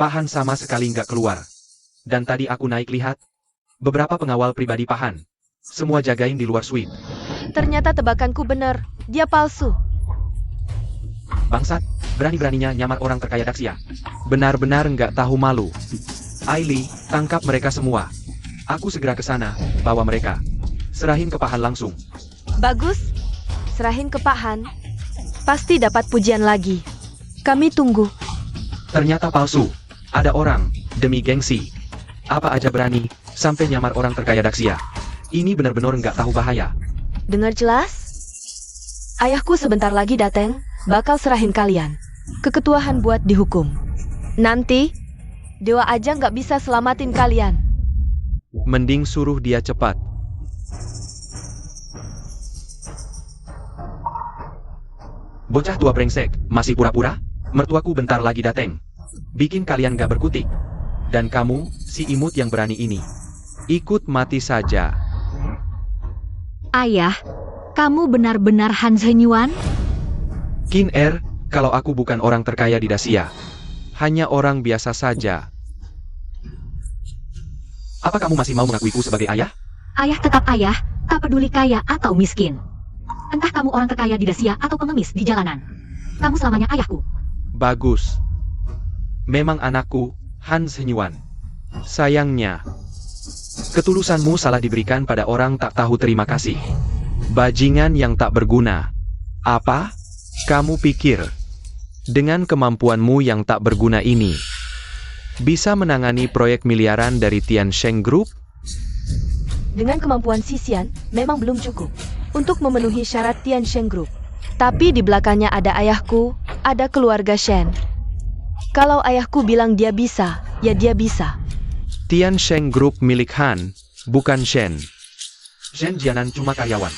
Pak Han sama sekali nggak keluar. Dan tadi aku naik lihat. Beberapa pengawal pribadi Pak Han. Semua jagain di luar suite. Ternyata tebakanku benar, dia palsu. Bangsat, berani-beraninya nyamar orang terkaya Daxia. Benar-benar nggak tahu malu. Ailey, tangkap mereka semua. Aku segera ke sana, bawa mereka. Serahin ke Pak Han langsung. Bagus, serahin ke Pak Han. Pasti dapat pujian lagi. Kami tunggu. Ternyata palsu. Ada orang, demi gengsi. Apa aja berani, sampai nyamar orang terkaya Daxia. Ini benar-benar nggak tahu bahaya. Dengar jelas? Ayahku sebentar lagi datang, bakal serahin kalian. Keketuaan buat dihukum. Nanti, dewa aja nggak bisa selamatin kalian. Mending suruh dia cepat. Bocah tua brengsek, masih pura-pura? Mertuaku bentar lagi dateng. Bikin kalian gak berkutik. Dan kamu, si imut yang berani ini. Ikut mati saja. Ayah, kamu benar-benar Han Zhenyuan? Qin Er, kalau aku bukan orang terkaya di Daxia. Hanya orang biasa saja. Apa kamu masih mau mengakuiku sebagai ayah? Ayah tetap ayah, tak peduli kaya atau miskin. Entah kamu orang terkaya di Daxia atau pengemis di jalanan. Kamu selamanya ayahku. Bagus. Memang anakku, Han Zhenyuan. Sayangnya, ketulusanmu salah diberikan pada orang tak tahu terima kasih. Bajingan yang tak berguna. Apa? Kamu pikir, dengan kemampuanmu yang tak berguna ini, bisa menangani proyek miliaran dari Tiansheng Group? Dengan kemampuan Sisian, memang belum cukup untuk memenuhi syarat Tiansheng Group. Tapi di belakangnya ada ayahku, ada keluarga Shen. Kalau ayahku bilang dia bisa, ya dia bisa. Tiansheng Group milik Han, bukan Shen. Shen Jianan cuma karyawan.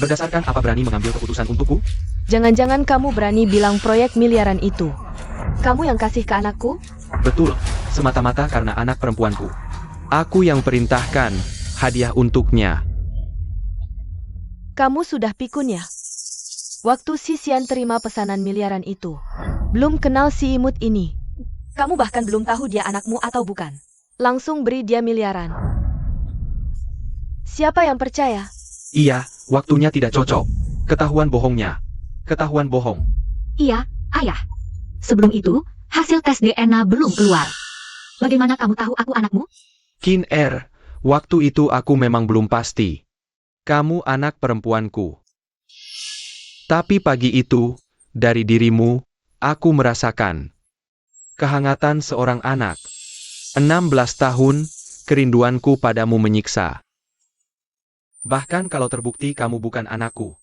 Berdasarkan apa berani mengambil keputusan untukku? Jangan-jangan kamu berani bilang proyek miliaran itu. Kamu yang kasih ke anakku? Betul, semata-mata karena anak perempuanku. Aku yang perintahkan, hadiah untuknya. Kamu sudah pikun ya? Waktu Sisian terima pesanan miliaran itu, belum kenal si imut ini. Kamu bahkan belum tahu dia anakmu atau bukan. Langsung beri dia miliaran. Siapa yang percaya? Iya, waktunya tidak cocok. Ketahuan bohongnya. Ketahuan bohong. Iya, ayah. Sebelum itu, hasil tes DNA belum keluar. Bagaimana kamu tahu aku anakmu? Qin Er, waktu itu aku memang belum pasti. Kamu anak perempuanku. Tapi pagi itu, dari dirimu, aku merasakan kehangatan seorang anak. 16 tahun, kerinduanku padamu menyiksa. Bahkan kalau terbukti kamu bukan anakku.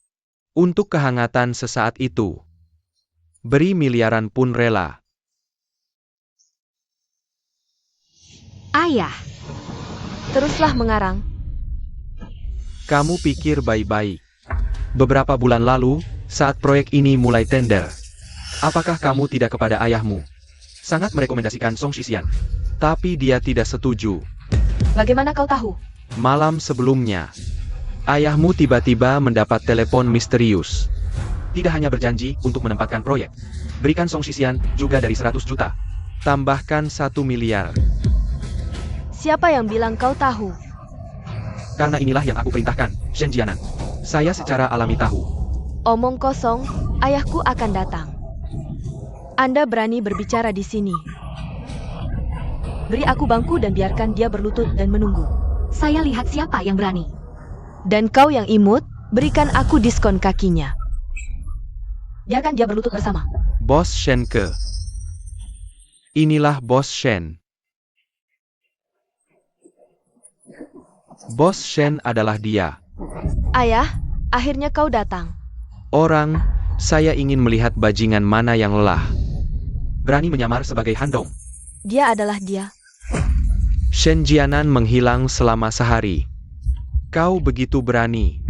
Untuk kehangatan sesaat itu, beri miliaran pun rela. Ayah, Teruslah mengarang. Kamu pikir baik-baik. Beberapa bulan lalu, saat proyek ini mulai tender, apakah kamu tidak kepada ayahmu? Sangat merekomendasikan Song Sisian. Tapi dia tidak setuju. Bagaimana kau tahu? Malam sebelumnya, ayahmu tiba-tiba mendapat telepon misterius. Tidak hanya berjanji untuk menempatkan proyek, berikan Song Sisian juga dari 100 juta. Tambahkan 1 miliar. Siapa yang bilang kau tahu? Karena inilah yang aku perintahkan, Shen Jianan. Saya secara alami tahu. Omong kosong, ayahku akan datang. Anda berani berbicara di sini. Beri aku bangku dan biarkan dia berlutut dan menunggu. saya lihat siapa yang berani. Dan kau yang imut, berikan aku diskon kakinya. Biarkan dia berlutut bersama. Bos Shen ke. Inilah Bos Shen. Bos Shen adalah dia. Ayah, akhirnya kau datang. Orang, saya ingin melihat bajingan mana yang lelah. Berani menyamar sebagai Handong. Dia adalah dia. Shen Jianan menghilang selama sehari. Kau begitu berani.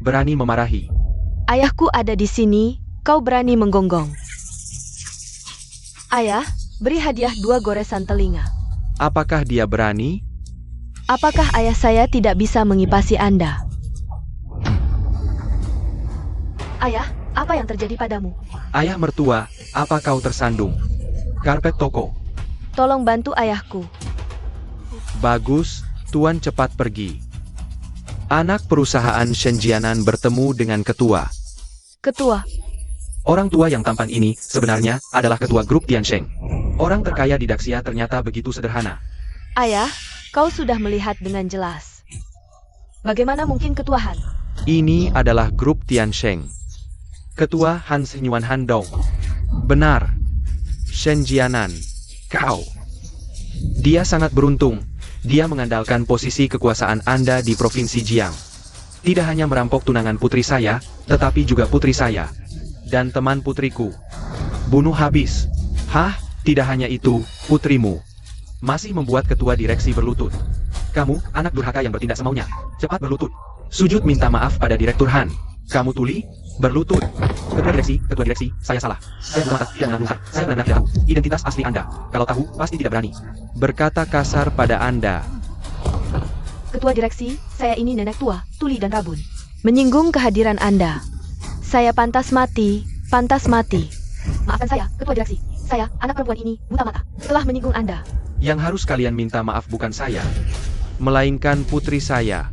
Berani memarahi. Ayahku ada di sini, kau berani menggonggong. Ayah, beri hadiah 2 goresan telinga. Apakah dia berani? Apakah ayah saya tidak bisa mengipasi Anda? Ayah, apa yang terjadi padamu? Ayah mertua, apa kau tersandung? Karpet toko. Tolong bantu ayahku. Bagus, Tuan cepat pergi. Anak perusahaan Shenjianan bertemu dengan ketua. Ketua, Orang tua yang tampan ini sebenarnya adalah ketua grup Tiansheng. Orang terkaya di Daxia ternyata begitu sederhana. ayah, kau sudah melihat dengan jelas. Bagaimana mungkin ketua Han? Ini adalah grup Tiansheng. Ketua Han Senyuan Handong. Benar. Shenjianan. Kau. Dia sangat beruntung. Dia mengandalkan posisi kekuasaan Anda di Provinsi Jiang. Tidak hanya merampok tunangan putri saya, tetapi juga putri saya. Dan teman putriku. Bunuh habis. Hah? Tidak hanya itu, putrimu. Masih membuat ketua direksi berlutut. Kamu, anak durhaka yang bertindak semaunya. Cepat berlutut. Sujud minta maaf pada Direktur Han. Kamu tuli? Berlutut. Ketua direksi, saya salah. Saya buta mata, tidak mengenal saya benar-benar tidak tahu identitas asli Anda. Kalau tahu, pasti tidak berani berkata kasar pada Anda. Ketua direksi, saya ini nenek tua, tuli dan rabun. Menyinggung kehadiran Anda. Saya pantas mati, pantas mati. Maafkan saya, ketua direksi. Saya, anak perempuan ini, buta mata, telah menyinggung Anda. Yang harus kalian minta maaf bukan saya, melainkan putri saya.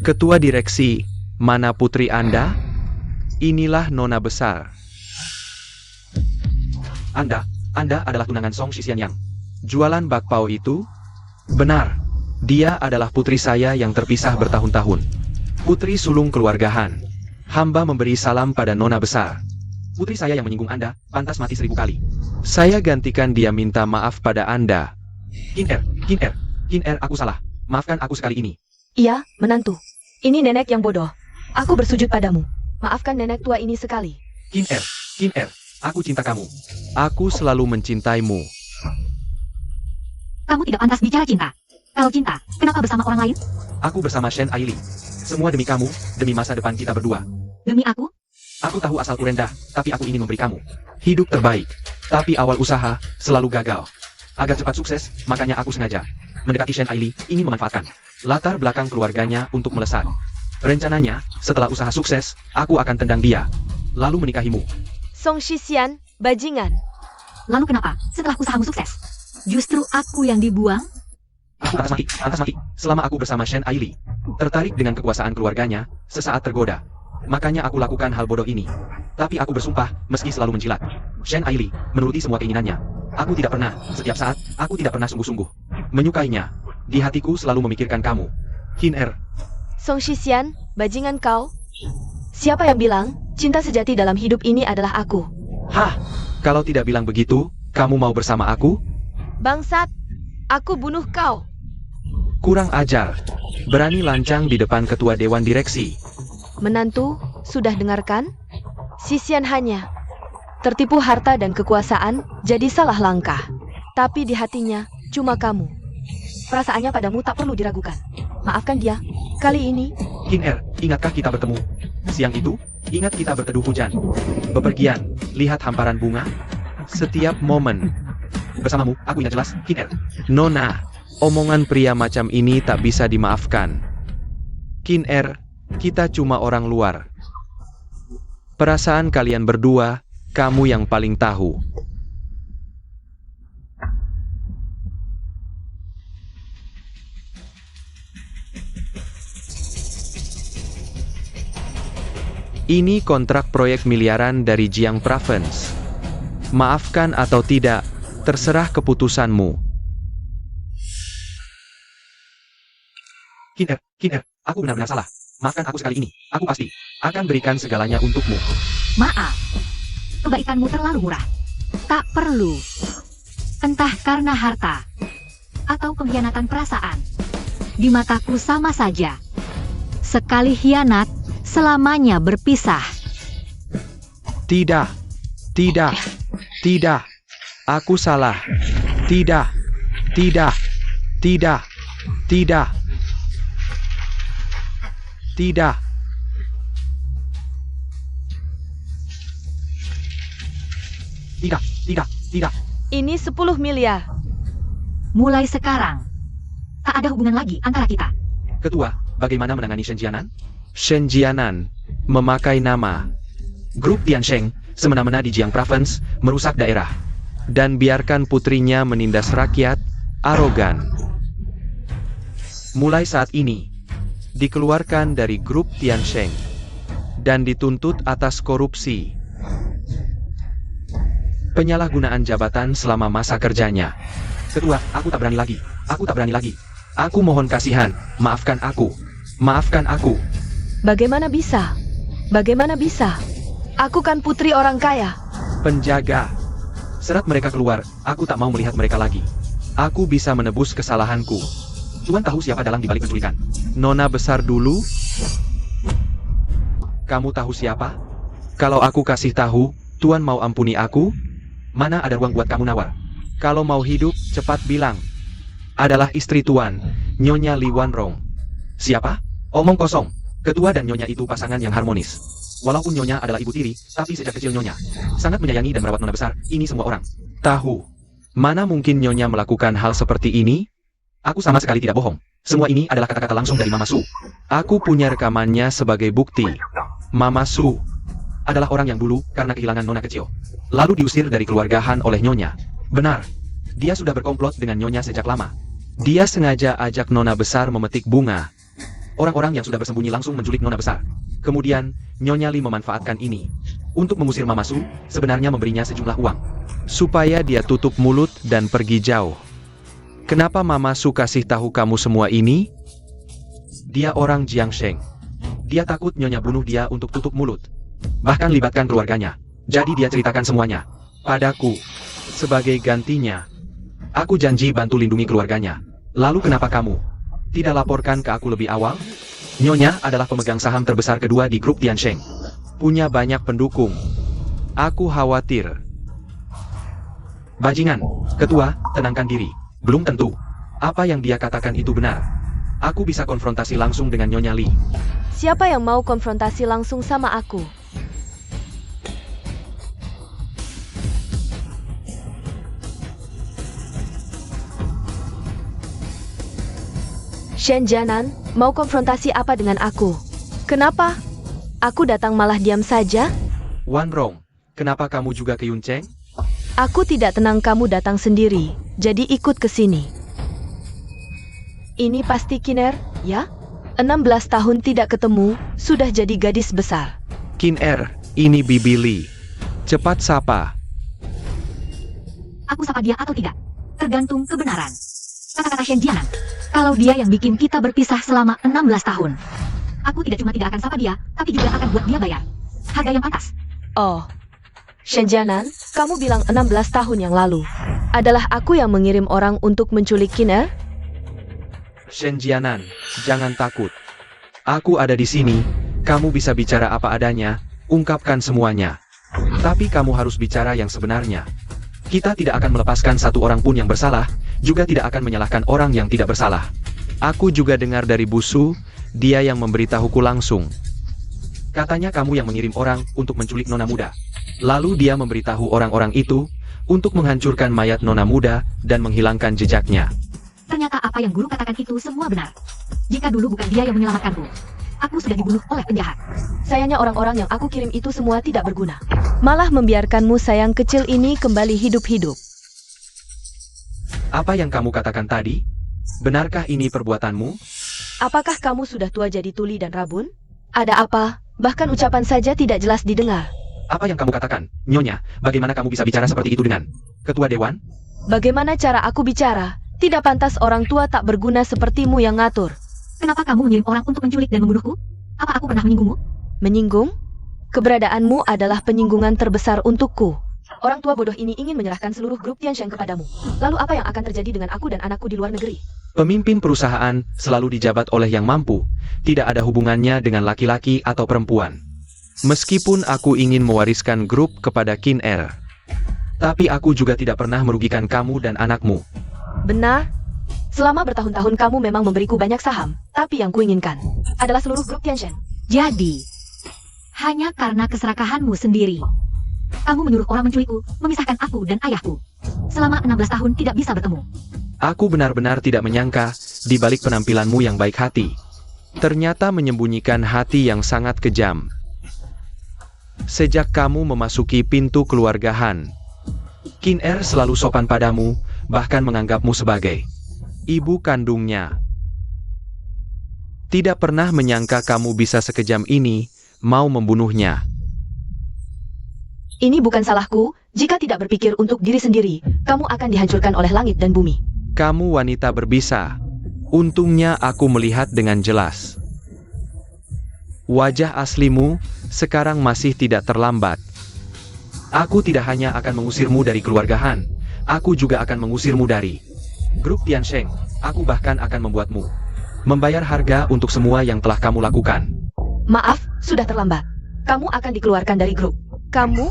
Ketua direksi, mana putri Anda? Inilah nona besar. Anda adalah tunangan Song Shisianyang. Jualan bakpao itu? Benar. Dia adalah putri saya yang terpisah bertahun-tahun. Putri sulung keluarga Han. Hamba memberi salam pada nona besar. Putri saya yang menyinggung Anda, pantas mati 1000 kali. Saya gantikan dia minta maaf pada Anda. Kin Er, aku salah. Maafkan aku sekali ini. Iya, menantu. Ini nenek yang bodoh. Aku bersujud padamu. Maafkan nenek tua ini sekali. Kin Er, aku cinta kamu. Aku selalu mencintaimu. Kamu tidak pantas bicara cinta. Kalau cinta, kenapa bersama orang lain? Aku bersama Shen Aili. Semua demi kamu, demi masa depan kita berdua. Demi aku? Aku tahu asalku rendah, tapi aku ingin memberi kamu hidup terbaik. Tapi awal usaha selalu gagal. Agar cepat sukses, makanya aku sengaja mendekati Shen Aili, ingin memanfaatkan latar belakang keluarganya untuk melesat. Rencananya, setelah usaha sukses, aku akan tendang dia, lalu menikahimu. Song Shisian, bajingan. Lalu kenapa, setelah usahamu sukses, justru aku yang dibuang? Aku pantas mati, selama aku bersama Shen Aili. Tertarik dengan kekuasaan keluarganya, sesaat tergoda. Makanya aku lakukan hal bodoh ini. Tapi aku bersumpah, meski selalu menjilat Shen Aili, menuruti semua keinginannya. Aku tidak pernah, setiap saat, aku tidak pernah sungguh-sungguh menyukainya. Di hatiku selalu memikirkan kamu. Kin Er. Song Shisian, bajingan kau. Siapa yang bilang, cinta sejati dalam hidup ini adalah aku? Hah? Kalau tidak bilang begitu, kamu mau bersama aku? Bangsat, aku bunuh kau. Kurang ajar. Berani lancang di depan ketua dewan direksi. Menantu, sudah dengarkan? Shisian hanya tertipu harta dan kekuasaan, jadi salah langkah. Tapi di hatinya, cuma kamu. Perasaannya padamu tak perlu diragukan. Maafkan dia. Kali ini, Kin Er, ingatkah kita bertemu? Siang itu, ingat kita berteduh hujan. Bepergian, lihat hamparan bunga. Setiap momen. Bersamamu, aku ingat jelas, Kin Er. Nona, omongan pria macam ini tak bisa dimaafkan. Kin Er, kita cuma orang luar. Perasaan kalian berdua, kamu yang paling tahu. Ini kontrak proyek miliaran dari Jiang Province. Maafkan atau tidak, terserah keputusanmu. Kin Er, aku benar-benar salah. Maafkan aku sekali ini. Aku pasti akan berikan segalanya untukmu. Maaf, kebaikanmu terlalu murah. Tak perlu. Entah karena harta atau pengkhianatan perasaan. Di mataku sama saja. Sekali khianat, selamanya berpisah. Tidak. Aku salah. Tidak. Tidak. Tidak. Tidak. Tidak. Tidak. Tidak. Tidak. Ini 10 miliar. Mulai sekarang, tak ada hubungan lagi antara kita. Ketua, bagaimana menangani Shen Jianan? Shen Jianan memakai nama Grup Tiansheng semena-mena di Jiang Province, merusak daerah, dan biarkan putrinya menindas rakyat, arogan. Mulai saat ini, dikeluarkan dari Grup Tiansheng, dan dituntut atas korupsi, penyalahgunaan jabatan selama masa kerjanya. Ketua, aku tak berani lagi. Aku tak berani lagi. Aku mohon kasihan, maafkan aku. Maafkan aku. Bagaimana bisa? Bagaimana bisa? Aku kan putri orang kaya. Penjaga. Serat mereka keluar, aku tak mau melihat mereka lagi. Aku bisa menebus kesalahanku. Tuan tahu siapa dalang dibalik penculikan? Nona besar dulu? Kamu tahu siapa? Kalau aku kasih tahu, Tuan mau ampuni aku? Mana ada ruang buat kamu nawar? Kalau mau hidup, cepat bilang. Adalah istri Tuan, Nyonya Li Wanrong. Siapa? Omong kosong. Ketua dan Nyonya itu pasangan yang harmonis. Walaupun Nyonya adalah ibu tiri, tapi sejak kecil Nyonya sangat menyayangi dan merawat Nona besar. Ini semua orang tahu. Mana mungkin Nyonya melakukan hal seperti ini? Aku sama sekali tidak bohong. Semua ini adalah kata-kata langsung dari Mama Su. Aku punya rekamannya sebagai bukti. Mama Su adalah orang yang dulu karena kehilangan Nona kecil, lalu diusir dari keluarga Han oleh Nyonya. Benar. Dia sudah berkomplot dengan Nyonya sejak lama. Dia sengaja ajak Nona besar memetik bunga. Orang-orang yang sudah bersembunyi langsung menculik Nona besar. Kemudian, Nyonya Li memanfaatkan ini untuk mengusir Mama Su, sebenarnya memberinya sejumlah uang supaya dia tutup mulut dan pergi jauh. Kenapa Mama Su kasih tahu kamu semua ini? Dia orang Jiangsheng. Dia takut Nyonya bunuh dia untuk tutup mulut. Bahkan libatkan keluarganya. Jadi dia ceritakan semuanya padaku. Sebagai gantinya, aku janji bantu lindungi keluarganya. Lalu kenapa kamu tidak laporkan ke aku lebih awal? Nyonya adalah pemegang saham terbesar kedua di Grup Tiansheng. Punya banyak pendukung. Aku khawatir. Bajingan, Ketua, tenangkan diri. Belum tentu. Apa yang dia katakan itu benar. Aku bisa konfrontasi langsung dengan Nyonya Li. Siapa yang mau konfrontasi langsung sama aku? Shen Jianan, mau konfrontasi apa dengan aku? Kenapa? Aku datang malah diam saja? Wanrong, kenapa kamu juga ke Yuncheng? Aku tidak tenang kamu datang sendiri, jadi ikut ke sini. Ini pasti Kiner, ya? 16 tahun tidak ketemu, sudah jadi gadis besar. Kiner, ini Bibi Li. Cepat sapa. Aku sapa dia atau tidak? Tergantung kebenaran. Kata-kata Shen Jianan. Kalau dia yang bikin kita berpisah selama 16 tahun. Aku tidak cuma tidak akan sapa dia, tapi juga akan buat dia bayar harga yang pantas. Oh, Shen Jianan, kamu bilang 16 tahun yang lalu. Adalah aku yang mengirim orang untuk menculik Kiner? Shen Jianan, jangan takut. Aku ada di sini, kamu bisa bicara apa adanya, ungkapkan semuanya. Tapi kamu harus bicara yang sebenarnya. Kita tidak akan melepaskan satu orang pun yang bersalah, juga tidak akan menyalahkan orang yang tidak bersalah. Aku juga dengar dari Busu, dia yang memberitahuku langsung. Katanya kamu yang mengirim orang untuk menculik Nona muda. Lalu dia memberitahu orang-orang itu untuk menghancurkan mayat Nona muda dan menghilangkan jejaknya. Ternyata apa yang guru katakan itu semua benar. Jika dulu bukan dia yang menyelamatkanku, aku sudah dibunuh oleh penjahat. Sayangnya orang-orang yang aku kirim itu semua tidak berguna. Malah membiarkanmu sayang kecil ini kembali hidup-hidup. Apa yang kamu katakan tadi? Benarkah ini perbuatanmu? Apakah kamu sudah tua jadi tuli dan rabun? Ada apa? Bahkan ucapan saja tidak jelas didengar. Apa yang kamu katakan? Nyonya, bagaimana kamu bisa bicara seperti itu dengan Ketua Dewan? Bagaimana cara aku bicara? Tidak pantas orang tua tak berguna sepertimu yang ngatur. Kenapa kamu mengirim orang untuk menculik dan membunuhku? Apa aku pernah menyinggungmu? Menyinggung? Keberadaanmu adalah penyinggungan terbesar untukku. Orang tua bodoh ini ingin menyerahkan seluruh grup Tiansheng kepadamu. Lalu apa yang akan terjadi dengan aku dan anakku di luar negeri? Pemimpin perusahaan selalu dijabat oleh yang mampu, tidak ada hubungannya dengan laki-laki atau perempuan. Meskipun aku ingin mewariskan grup kepada Kiner, tapi aku juga tidak pernah merugikan kamu dan anakmu. Benar. Selama bertahun-tahun kamu memang memberiku banyak saham, tapi yang kuinginkan adalah seluruh grup Tiansheng. Jadi, hanya karena keserakahanmu sendiri, kamu menyuruh orang menculikku, memisahkan aku dan ayahku. Selama 16 tahun tidak bisa bertemu. Aku benar-benar tidak menyangka, di balik penampilanmu yang baik hati, ternyata menyembunyikan hati yang sangat kejam. Sejak kamu memasuki pintu keluarga Han, Qin Er selalu sopan padamu, bahkan menganggapmu sebagai ibu kandungnya. Tidak pernah menyangka kamu bisa sekejam ini, mau membunuhnya. Ini bukan salahku, jika tidak berpikir untuk diri sendiri, kamu akan dihancurkan oleh langit dan bumi. Kamu wanita berbisa. Untungnya aku melihat dengan jelas. Wajah aslimu sekarang masih tidak terlambat. Aku tidak hanya akan mengusirmu dari keluarga Han, aku juga akan mengusirmu dari grup Tiansheng. Aku bahkan akan membuatmu membayar harga untuk semua yang telah kamu lakukan. Maaf, sudah terlambat. Kamu akan dikeluarkan dari grup. Kamu?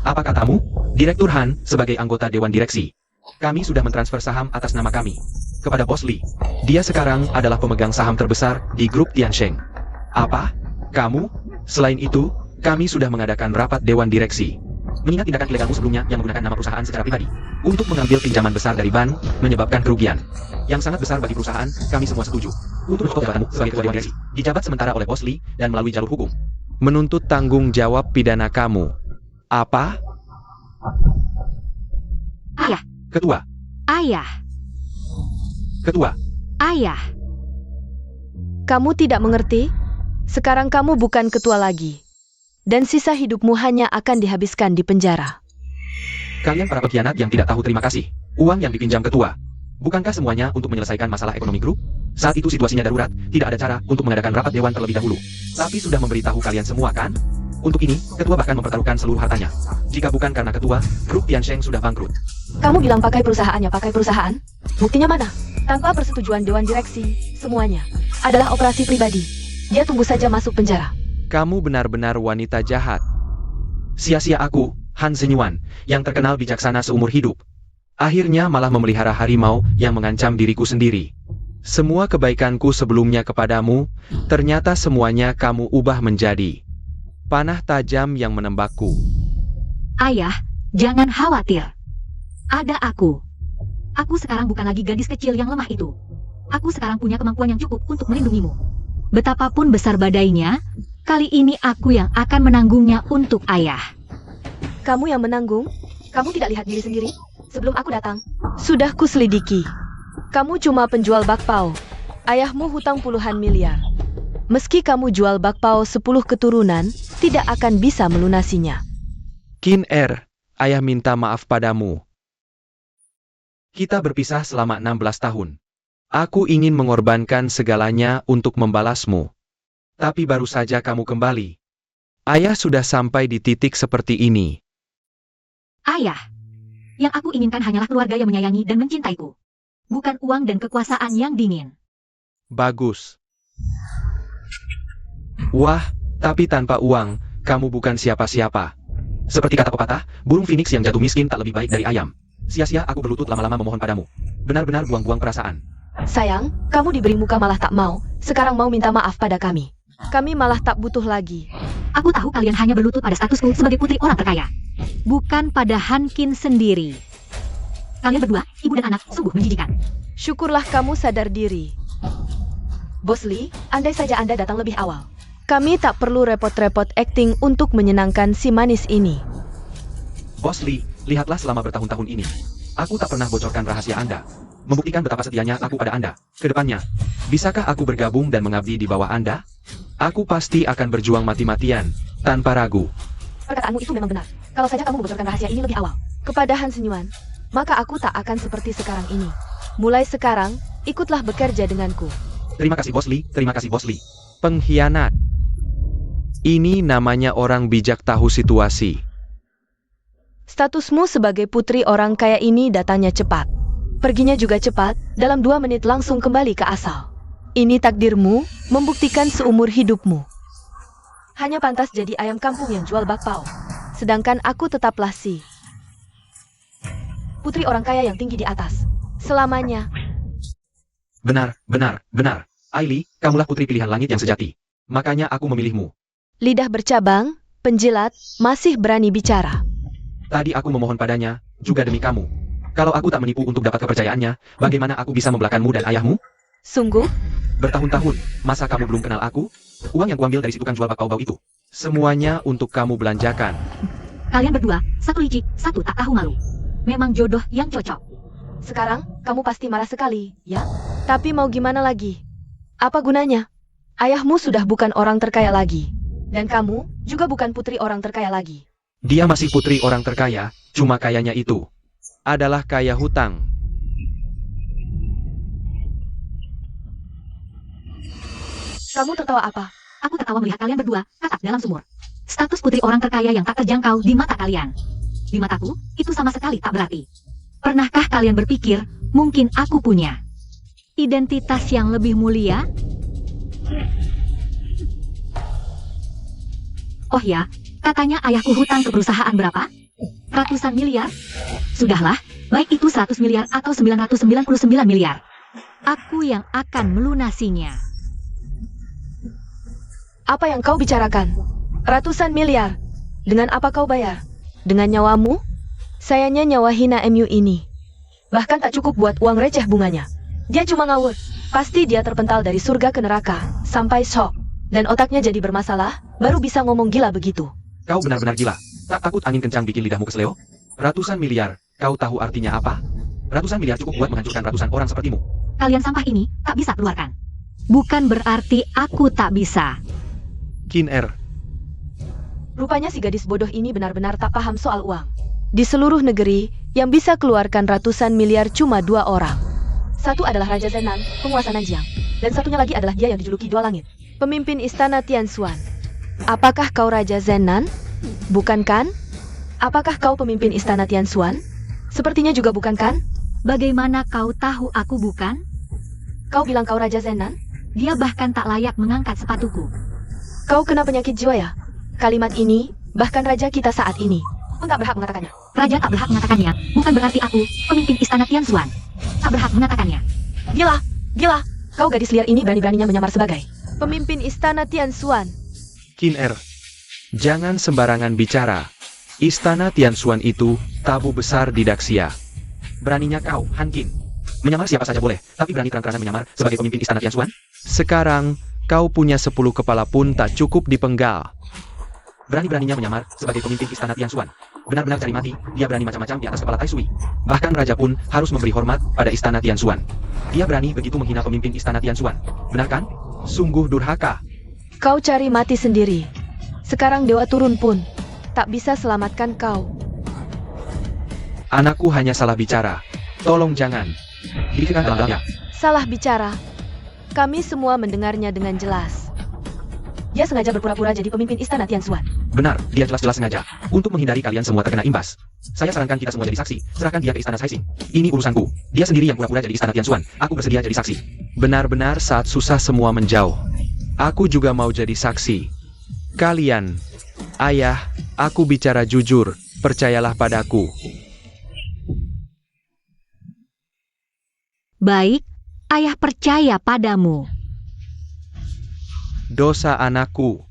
Apa katamu? Direktur Han sebagai anggota Dewan Direksi. Kami sudah mentransfer saham atas nama kami kepada Bos Li. Dia sekarang adalah pemegang saham terbesar di grup Tiansheng. Apa? Kamu? Selain itu, kami sudah mengadakan rapat Dewan Direksi. Mengingat tindakan ilegalmu sebelumnya yang menggunakan nama perusahaan secara pribadi untuk mengambil pinjaman besar dari bank, menyebabkan kerugian yang sangat besar bagi perusahaan, kami semua setuju untuk menutup jabatanmu sebagai ketua Dewan Direksi, dijabat sementara oleh Bos Li dan melalui jalur hukum. Menuntut tanggung jawab pidana kamu. Apa? Ayah, Ketua. ayah, Ketua. ayah. Kamu tidak mengerti? Sekarang kamu bukan ketua lagi. Dan sisa hidupmu hanya akan dihabiskan di penjara. Kalian para pengkhianat yang tidak tahu terima kasih. Uang yang dipinjam ketua. Bukankah semuanya untuk menyelesaikan masalah ekonomi grup? Saat itu situasinya darurat, tidak ada cara untuk mengadakan rapat dewan terlebih dahulu. Tapi sudah memberitahu kalian semua kan? Untuk ini, ketua bahkan mempertaruhkan seluruh hartanya. Jika bukan karena ketua, grup Tiansheng sudah bangkrut. Kamu bilang pakai perusahaannya pakai perusahaan? Buktinya mana? Tanpa persetujuan Dewan Direksi, semuanya adalah operasi pribadi. Dia tunggu saja masuk penjara. Kamu benar-benar wanita jahat. Sia-sia aku, Han Zenyuan, yang terkenal bijaksana seumur hidup. Akhirnya malah memelihara harimau yang mengancam diriku sendiri. Semua kebaikanku sebelumnya kepadamu, ternyata semuanya kamu ubah menjadi panah tajam yang menembakku. Ayah, jangan khawatir. Ada aku. Aku sekarang bukan lagi gadis kecil yang lemah itu. Aku sekarang punya kemampuan yang cukup untuk melindungimu. Betapapun besar badainya, kali ini aku yang akan menanggungnya untuk ayah. Kamu yang menanggung? Kamu tidak lihat diri sendiri? Sebelum aku datang, sudah kuselidiki. Kamu cuma penjual bakpao. Ayahmu hutang puluhan miliar. Meski kamu jual bakpao 10 keturunan, tidak akan bisa melunasinya. Qin Er, ayah minta maaf padamu. Kita berpisah selama 16 tahun. Aku ingin mengorbankan segalanya untuk membalasmu. Tapi baru saja kamu kembali. Ayah sudah sampai di titik seperti ini. Ayah, yang aku inginkan hanyalah keluarga yang menyayangi dan mencintaiku. Bukan uang dan kekuasaan yang dingin. Bagus. Wah, tapi tanpa uang, kamu bukan siapa-siapa. Seperti kata pepatah, burung phoenix yang jatuh miskin tak lebih baik dari ayam. Sia-sia aku berlutut lama-lama memohon padamu. Benar-benar buang-buang perasaan. Sayang, kamu diberi muka malah tak mau. Sekarang mau minta maaf pada kami. Kami malah tak butuh lagi. Aku tahu kalian hanya berlutut pada statusku sebagai putri orang terkaya. Bukan pada Han Qin sendiri. Kalian berdua, ibu dan anak, sungguh menjijikan. Syukurlah kamu sadar diri. Bos Li, andai saja Anda datang lebih awal. Kami tak perlu repot-repot akting untuk menyenangkan si manis ini. Bos Li, lihatlah selama bertahun-tahun ini. Aku tak pernah bocorkan rahasia Anda. Membuktikan betapa setianya aku pada Anda. Kedepannya, bisakah aku bergabung dan mengabdi di bawah Anda? Aku pasti akan berjuang mati-matian, tanpa ragu. Perkataanmu itu memang benar. Kalau saja kamu membocorkan rahasia ini lebih awal kepada Han Senyuan, maka aku tak akan seperti sekarang ini. Mulai sekarang, ikutlah bekerja denganku. Terima kasih Bos Li, terima kasih Bos Li. Pengkhianat. Ini namanya orang bijak tahu situasi. Statusmu sebagai putri orang kaya ini datanya cepat. Perginya juga cepat, dalam 2 menit langsung kembali ke asal. Ini takdirmu, membuktikan seumur hidupmu. Hanya pantas jadi ayam kampung yang jual bakpao. Sedangkan aku tetaplah si putri orang kaya yang tinggi di atas. Selamanya. Benar, benar, benar. Aili, kamulah putri pilihan langit yang sejati. Makanya aku memilihmu. Lidah bercabang, penjilat, masih berani bicara. Tadi aku memohon padanya, juga demi kamu. Kalau aku tak menipu untuk dapat kepercayaannya, bagaimana aku bisa membelakangmu dan ayahmu? Sungguh? Bertahun-tahun, masa kamu belum kenal aku? Uang yang kuambil dari si tukang jual bakpao bau itu. Semuanya untuk kamu belanjakan. Kalian berdua, satu licik, satu tak tahu malu. Memang jodoh yang cocok. Sekarang, kamu pasti marah sekali, ya? Tapi mau gimana lagi? Apa gunanya? Ayahmu sudah bukan orang terkaya lagi. Dan kamu juga bukan putri orang terkaya lagi. Dia masih putri orang terkaya, cuma kayanya itu adalah kaya hutang. Kamu tertawa apa? Aku tertawa melihat kalian berdua, kakak dalam sumur. Status putri orang terkaya yang tak terjangkau di mata kalian. Di mataku, itu sama sekali tak berarti. Pernahkah kalian berpikir, mungkin aku punya identitas yang lebih mulia? Oh ya, katanya ayahku hutang ke perusahaan berapa? Ratusan miliar? Sudahlah, baik itu 100 miliar atau 999 miliar. Aku yang akan melunasinya. Apa yang kau bicarakan? Ratusan miliar. Dengan apa kau bayar? Dengan nyawamu? Sayanya nyawa hina MU ini. Bahkan tak cukup buat uang receh bunganya. Dia cuma ngawur. Pasti dia terpental dari surga ke neraka, sampai shock. Dan otaknya jadi bermasalah, baru bisa ngomong gila begitu. Kau benar-benar gila. Tak takut angin kencang bikin lidahmu keseleo? Ratusan miliar, kau tahu artinya apa? Ratusan miliar cukup buat menghancurkan ratusan orang sepertimu. Kalian sampah ini tak bisa keluarkan. Bukan berarti aku tak bisa. Kin Er, Rupanya si gadis bodoh ini benar-benar tak paham soal uang. Di seluruh negeri, yang bisa keluarkan ratusan miliar cuma 2 orang. Satu adalah Raja Zenan, penguasa Nanjiang. Dan satunya lagi adalah dia yang dijuluki Dua Langit, pemimpin istana Tianxuan. Apakah kau Raja Zenan? Bukan kan? Apakah kau pemimpin istana Tianxuan? Sepertinya juga bukan kan? Bagaimana kau tahu aku bukan? Kau bilang kau Raja Zenan? Dia bahkan tak layak mengangkat sepatuku. Kau kena penyakit jiwa ya? Kalimat ini, bahkan raja kita saat ini, pun tak berhak mengatakannya. Raja tak berhak mengatakannya, bukan berarti aku, pemimpin istana Tianxuan, tak berhak mengatakannya. Gila, gila, kau gadis liar ini berani-beraninya menyamar sebagai pemimpin istana Tianxuan. Kin Er, jangan sembarangan bicara. Istana Tianxuan itu tabu besar di Daxia. Beraninya kau, Han Qin, menyamar siapa saja boleh, tapi berani terang-terangan menyamar sebagai pemimpin istana Tianxuan? Sekarang, kau punya 10 kepala pun tak cukup dipenggal. Berani-beraninya menyamar sebagai pemimpin istana Tianxuan. Benar-benar cari mati, dia berani macam-macam di atas kepala Tai Sui. Bahkan raja pun harus memberi hormat pada istana Tianxuan. Dia berani begitu menghina pemimpin istana Tianxuan. Benar kan? Sungguh durhaka. Kau cari mati sendiri. Sekarang dewa turun pun tak bisa selamatkan kau. Anakku hanya salah bicara. Tolong jangan. Dikira dalam-dalamnya. Salah bicara. Kami semua mendengarnya dengan jelas. Dia sengaja berpura-pura jadi pemimpin istana Tianxuan. Benar, dia jelas-jelas sengaja. Untuk menghindari kalian semua terkena imbas. Saya sarankan kita semua jadi saksi. Serahkan dia ke istana Saixing. Ini urusanku. Dia sendiri yang pura-pura jadi istana Tianxuan. Aku bersedia jadi saksi. Benar-benar saat susah semua menjauh. Aku juga mau jadi saksi. Kalian. Ayah, aku bicara jujur. Percayalah padaku. Baik, ayah percaya padamu. Dosa anakku.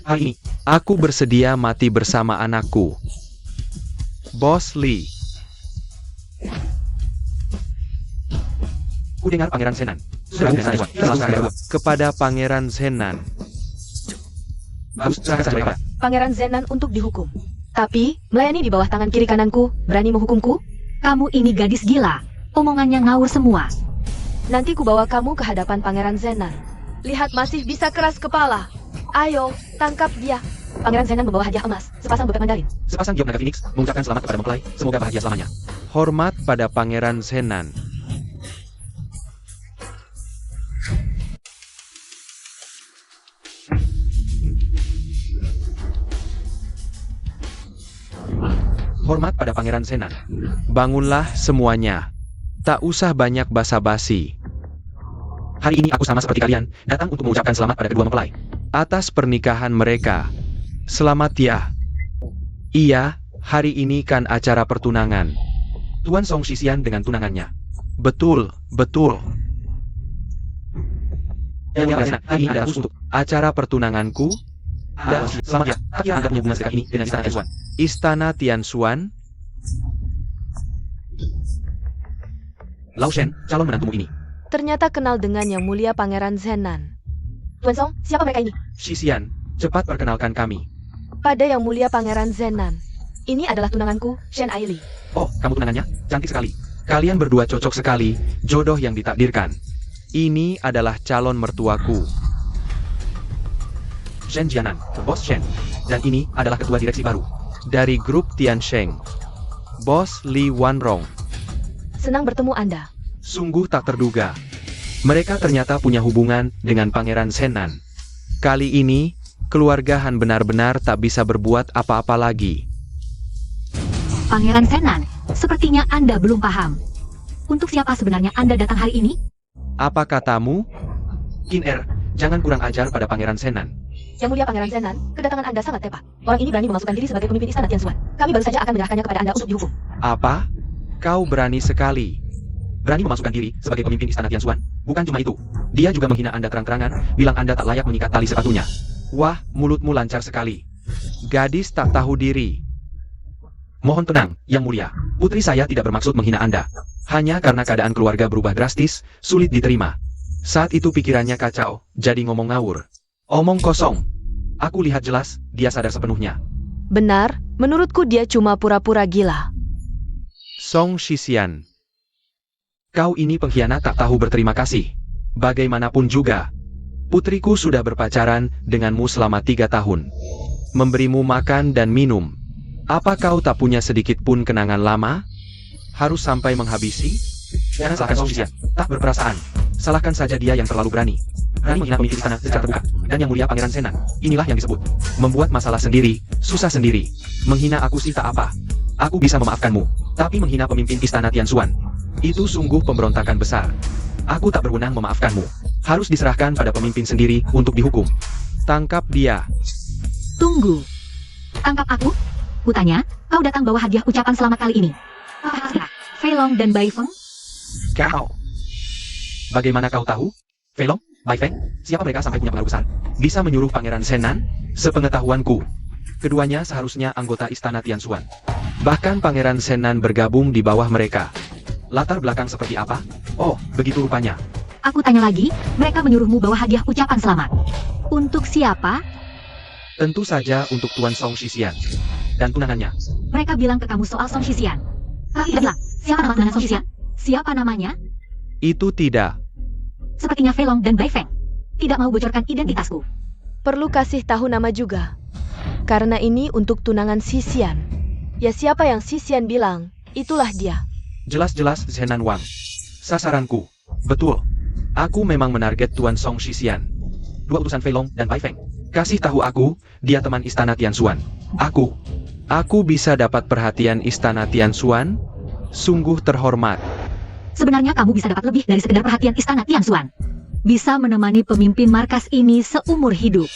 Hari ini, aku bersedia mati bersama anakku. Bos Lee. Ku dengar Pangeran Zenan. Kepada Pangeran Zenan. Pangeran Zenan untuk dihukum. Tapi, melayani di bawah tangan kiri kananku, berani menghukumku? Kamu ini gadis gila. Omongannya ngawur semua. Nanti ku bawa kamu ke hadapan Pangeran Zenan. Lihat masih bisa keras kepala. Ayo, tangkap dia. Pangeran Zenan membawa hadiah emas, sepasang bebek mandarin. Sepasang giok naga Phoenix mengucapkan selamat kepada mempelai, semoga bahagia selamanya. Hormat pada Pangeran Zenan. Hormat pada Pangeran Zenan. Bangunlah semuanya. Tak usah banyak basa-basi. Hari ini aku sama seperti kalian, datang untuk mengucapkan selamat pada kedua mempelai. Atas pernikahan mereka. Selamat ya. Iya, hari ini kan acara pertunangan. Tuan Song Shisian dengan tunangannya. Betul, betul. Yang hari ini adalah khusus untuk acara pertunanganku. Dan selamat ya, tapi Anda punya hubungan sedekat ini dengan Istana Tianxuan. Istana Tianxuan? Lao Shen, calon menantumu ini. Ternyata kenal dengan Yang Mulia Pangeran Zenan. Tuan Song, siapa mereka ini? Shisian, cepat perkenalkan kami. Pada Yang Mulia Pangeran Zenan. Ini adalah tunanganku, Shen Aili. Oh, kamu tunangannya? Cantik sekali. Kalian berdua cocok sekali, jodoh yang ditakdirkan. Ini adalah calon mertuaku. Shen Jianan, Bos Shen. Dan ini adalah ketua direksi baru. Dari grup Tiansheng. Bos Li Wanrong. Senang bertemu Anda. Sungguh tak terduga. Mereka ternyata punya hubungan dengan Pangeran Zenan. Kali ini, keluarga Han benar-benar tak bisa berbuat apa-apa lagi. Pangeran Zenan, sepertinya Anda belum paham. Untuk siapa sebenarnya Anda datang hari ini? Apa katamu? Qin Er, jangan kurang ajar pada Pangeran Zenan. Yang Mulia Pangeran Zenan, kedatangan Anda sangat tepat. Orang ini berani memasukkan diri sebagai pemimpin Istana Tianxuan. Kami baru saja akan menyerahkannya kepada Anda untuk dihukum. Apa? Kau berani sekali. Berani memasukkan diri sebagai pemimpin Istana Tianxuan? Bukan cuma itu. Dia juga menghina Anda terang-terangan, bilang Anda tak layak mengikat tali sepatunya. Wah, mulutmu lancar sekali. Gadis tak tahu diri. Mohon tenang, Yang Mulia. Putri saya tidak bermaksud menghina Anda. Hanya karena keadaan keluarga berubah drastis, sulit diterima. Saat itu pikirannya kacau, jadi ngomong ngawur. Omong kosong. Aku lihat jelas, dia sadar sepenuhnya. Benar, menurutku dia cuma pura-pura gila. Song Shisian. Kau ini pengkhianat tak tahu berterima kasih. Bagaimanapun juga, putriku sudah berpacaran denganmu selama 3 tahun. Memberimu makan dan minum. Apa kau tak punya sedikit pun kenangan lama? Harus sampai menghabisi? Jangan salahkan Song Shisian, tak berperasaan. Salahkan saja dia yang terlalu berani. Berani menghina pemimpin istana secara terbuka. Dan Yang Mulia Pangeran Zenan, inilah yang disebut membuat masalah sendiri, susah sendiri. Menghina aku sih tak apa. Aku bisa memaafkanmu. Tapi menghina pemimpin Istana Tianxuan, itu sungguh pemberontakan besar. Aku tak berwenang memaafkanmu. Harus diserahkan pada pemimpin sendiri untuk dihukum. Tangkap dia. Tunggu. Tangkap aku? Kutanya, kau datang bawa hadiah ucapan selamat kali ini. Apakah Fei Long dan Bai Feng? Kau. Bagaimana kau tahu? Fei Long, Bai Feng, siapa mereka sampai punya pengaruh besar? Bisa menyuruh Pangeran Zenan? Sepengetahuanku, keduanya seharusnya anggota Istana Tianxuan. Bahkan Pangeran Zenan bergabung di bawah mereka. Latar belakang seperti apa? Oh, begitu rupanya. Aku tanya lagi, mereka menyuruhmu bawa hadiah ucapan selamat. Untuk siapa? Tentu saja untuk Tuan Song Shisian dan tunangannya. Mereka bilang ke kamu soal Song Shisian. Tapi tidak bilang, siapa nama tunangan Song Shisian? Siapa namanya? Itu tidak. Sepertinya Fei Long dan Bai Feng tidak mau bocorkan identitasku. Perlu kasih tahu nama juga. Karena ini untuk tunangan Shisian. Ya siapa yang Shisian bilang, itulah dia. Jelas-jelas Zenan Wang. Sasaranku. Betul. Aku memang menarget Tuan Song Shisian. 2 utusan Fei Long dan Bai Feng. Kasih tahu aku, dia teman Istana Tianxuan. Aku bisa dapat perhatian Istana Tianxuan? Sungguh terhormat. Sebenarnya kamu bisa dapat lebih dari sekedar perhatian Istana Tianxuan. Bisa menemani pemimpin markas ini seumur hidup.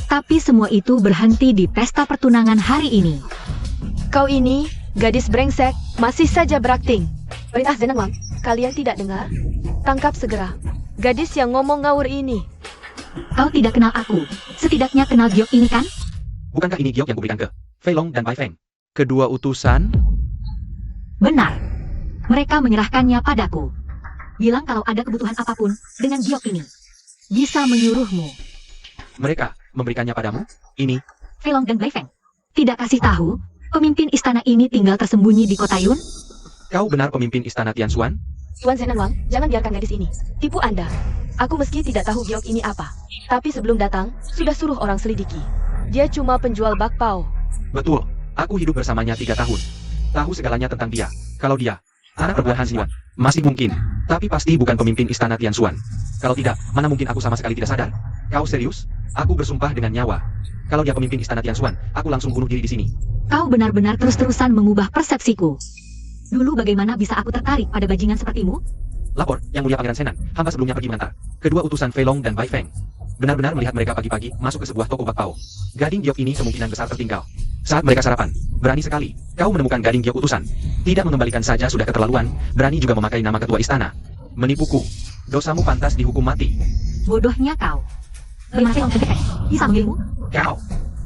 Tapi semua itu berhenti di pesta pertunangan hari ini. Kau ini, gadis brengsek, masih saja berakting. Perintah Zenan Wang, kalian tidak dengar? Tangkap segera. Gadis yang ngomong ngawur ini. Kau tidak kenal aku. Setidaknya kenal giok ini kan? Bukankah ini giok yang kuberikan ke Fei Long dan Bai Feng? Kedua utusan? Benar. Mereka menyerahkannya padaku. Bilang kalau ada kebutuhan apapun dengan giok ini. Bisa menyuruhmu. Mereka memberikannya padamu? Ini? Fei Long dan Bai Feng tidak kasih tahu, pemimpin istana ini tinggal tersembunyi di kota Yun? Kau benar pemimpin Istana Tianxuan? Tuan Zenan Wang, jangan biarkan gadis ini tipu Anda. Aku meski tidak tahu giok ini apa. Tapi sebelum datang, sudah suruh orang selidiki. Dia cuma penjual bakpao. Betul. Aku hidup bersamanya 3 tahun. Tahu segalanya tentang dia. Kalau dia anak perempuan Han Xiwan, masih mungkin. Tapi pasti bukan pemimpin Istana Tianxuan. Kalau tidak, mana mungkin aku sama sekali tidak sadar. Kau serius? Aku bersumpah dengan nyawa. Kalau dia pemimpin Istana Tianxuan, aku langsung bunuh diri di sini. Kau benar-benar terus-terusan mengubah persepsiku. Dulu bagaimana bisa aku tertarik pada bajingan sepertimu? Lapor, Yang Mulia Pangeran Zenan, hamba sebelumnya pergi mengantar kedua utusan Fei Long dan Bai Feng. Benar-benar melihat mereka pagi-pagi masuk ke sebuah toko bakpao. Gading giok ini kemungkinan besar tertinggal. Saat mereka sarapan, berani sekali. Kau menemukan gading giok utusan. Tidak mengembalikan saja sudah keterlaluan, berani juga memakai nama ketua istana. Menipuku. Dosamu pantas dihukum mati. Bodohnya kau. Bagaimana Felong terdekat? Bisa mengirimmu? Kau.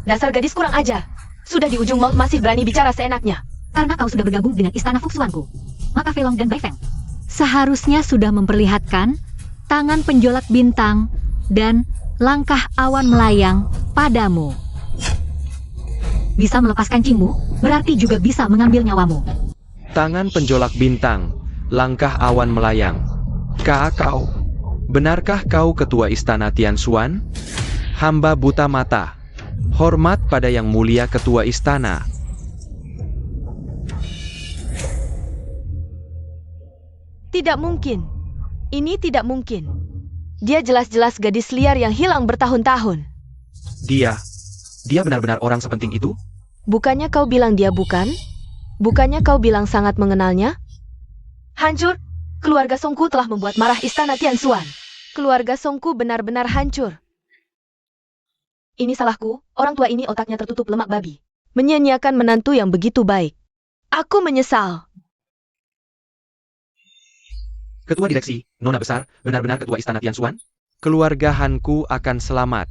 Dasar gadis kurang ajar. Sudah di ujung maut masih berani bicara seenaknya. Karena kau sudah bergabung dengan istana Fuxuanku, maka Felong dan Bai Feng seharusnya sudah memperlihatkan tangan penjolak bintang dan langkah awan melayang padamu. Bisa melepaskan Qingmu, berarti juga bisa mengambil nyawamu. Tangan penjolak bintang, langkah awan melayang. Kau. Benarkah kau ketua istana Tianshuan? Hamba buta mata. Hormat pada yang mulia ketua istana. Tidak mungkin. Ini tidak mungkin. Dia jelas-jelas gadis liar yang hilang bertahun-tahun. Dia benar-benar orang sepenting itu? Bukannya kau bilang dia bukan? Bukannya kau bilang sangat mengenalnya? Hancur! Keluarga Songku telah membuat marah istana Tianshuan. Keluarga Songku benar-benar hancur. Ini salahku, orang tua ini otaknya tertutup lemak babi. Menyia-nyiakan menantu yang begitu baik. Aku menyesal. Ketua direksi, Nona besar, benar-benar ketua istana Tianshuan? Keluarga Hanku akan selamat.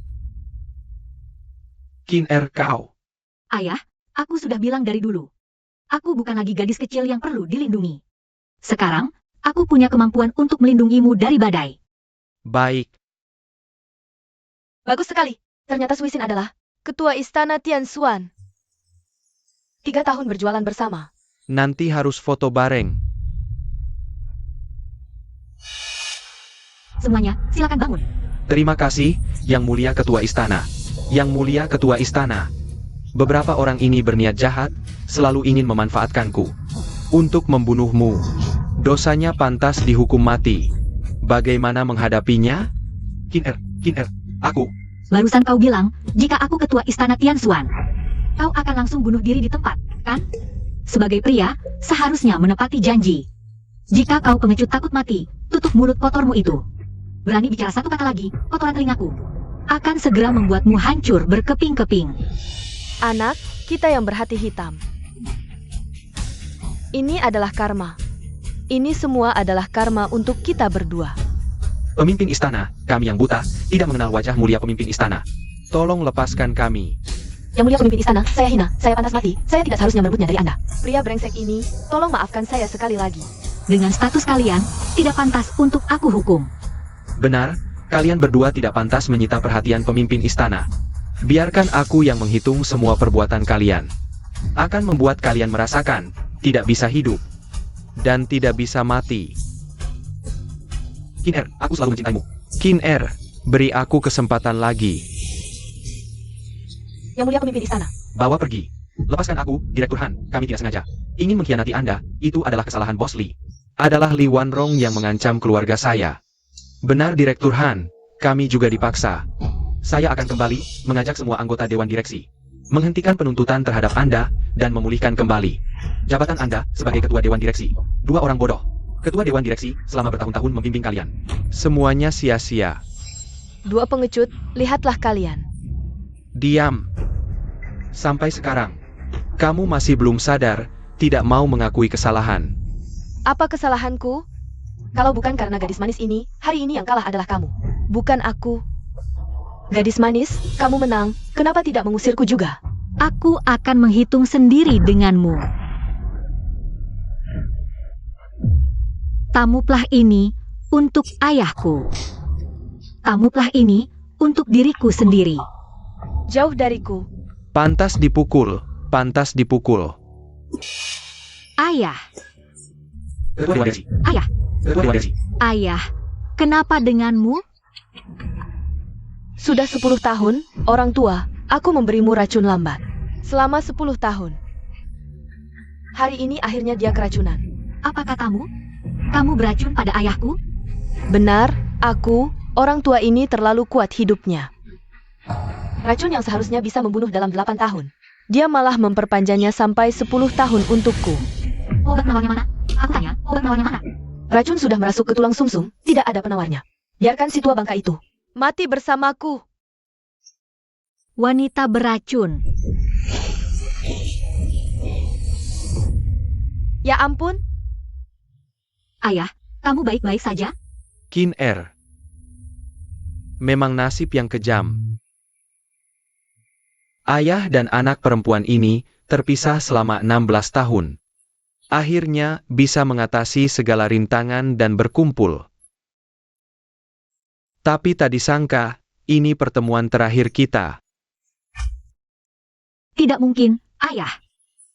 Qin kau. Ayah, aku sudah bilang dari dulu. Aku bukan lagi gadis kecil yang perlu dilindungi. Sekarang, aku punya kemampuan untuk melindungimu dari badai. Baik. Bagus sekali. Ternyata Suisin adalah ketua istana Tianshuan. 3 tahun berjualan bersama. Nanti harus foto bareng. Semuanya, silakan bangun. Terima kasih, Yang Mulia Ketua Istana. Yang Mulia Ketua Istana. Beberapa orang ini berniat jahat, selalu ingin memanfaatkanku. Untuk membunuhmu. Dosanya pantas dihukum mati. Bagaimana menghadapinya? Qin aku. Barusan kau bilang, jika aku ketua istana Tianshuan, kau akan langsung bunuh diri di tempat, kan? Sebagai pria, seharusnya menepati janji. Jika kau pengecut takut mati, tutup mulut kotormu itu. Berani bicara satu kata lagi, kotoran telingaku akan segera membuatmu hancur berkeping-keping. Anak, kita yang berhati hitam. Ini adalah karma. Ini semua adalah karma untuk kita berdua. Pemimpin istana, kami yang buta, tidak mengenal wajah mulia pemimpin istana. Tolong lepaskan kami. Yang mulia pemimpin istana, saya hina, saya pantas mati, saya tidak seharusnya merebutnya dari Anda. Pria brengsek ini, tolong maafkan saya sekali lagi. Dengan status kalian, tidak pantas untuk aku hukum. Benar, kalian berdua tidak pantas menyita perhatian pemimpin istana. Biarkan aku yang menghitung semua perbuatan kalian. Akan membuat kalian merasakan, tidak bisa hidup. Dan tidak bisa mati. Qin aku selalu mencintaimu. Qin beri aku kesempatan lagi. Yang mulia pemimpin istana. Bawa pergi. Lepaskan aku, Direktur Han, kami tidak sengaja. Ingin mengkhianati Anda, itu adalah kesalahan Bos Li. Adalah Li Wanrong yang mengancam keluarga saya. Benar Direktur Han, kami juga dipaksa. Saya akan kembali, mengajak semua anggota Dewan Direksi. Menghentikan penuntutan terhadap Anda, dan memulihkan kembali jabatan Anda sebagai Ketua Dewan Direksi. 2 orang bodoh. Ketua Dewan Direksi selama bertahun-tahun membimbing kalian. Semuanya sia-sia. 2 pengecut, lihatlah kalian. Diam. Sampai sekarang, kamu masih belum sadar, tidak mau mengakui kesalahan. Apa kesalahanku? Kalau bukan karena gadis manis ini, hari ini yang kalah adalah kamu. Bukan aku. Gadis manis, kamu menang, kenapa tidak mengusirku juga? Aku akan menghitung sendiri denganmu. Tamuplah ini untuk ayahku. Tamuplah ini untuk diriku sendiri. Jauh dariku. Pantas dipukul, pantas dipukul. Ayah, Ketua Dewan Direksi. ayah, Ketua Dewan Direksi. ayah, kenapa denganmu? Sudah 10 tahun, orang tua, aku memberimu racun lambat. Selama 10 tahun. Hari ini akhirnya dia keracunan. Apa katamu? Kamu beracun pada ayahku? Benar, aku, orang tua ini terlalu kuat hidupnya. Racun yang seharusnya bisa membunuh dalam 8 tahun. Dia malah memperpanjangnya sampai 10 tahun untukku. Obat penawarnya mana? Aku tanya, obat penawarnya mana? Racun sudah merasuk ke tulang sumsum, tidak ada penawarnya. Biarkan si tua bangka itu mati bersamaku. Wanita beracun. Ya ampun, Ayah, kamu baik-baik saja? Qin Er. Memang nasib yang kejam. Ayah dan anak perempuan ini terpisah selama 16 tahun. Akhirnya bisa mengatasi segala rintangan dan berkumpul. Tapi tak disangka, ini pertemuan terakhir kita. Tidak mungkin, Ayah.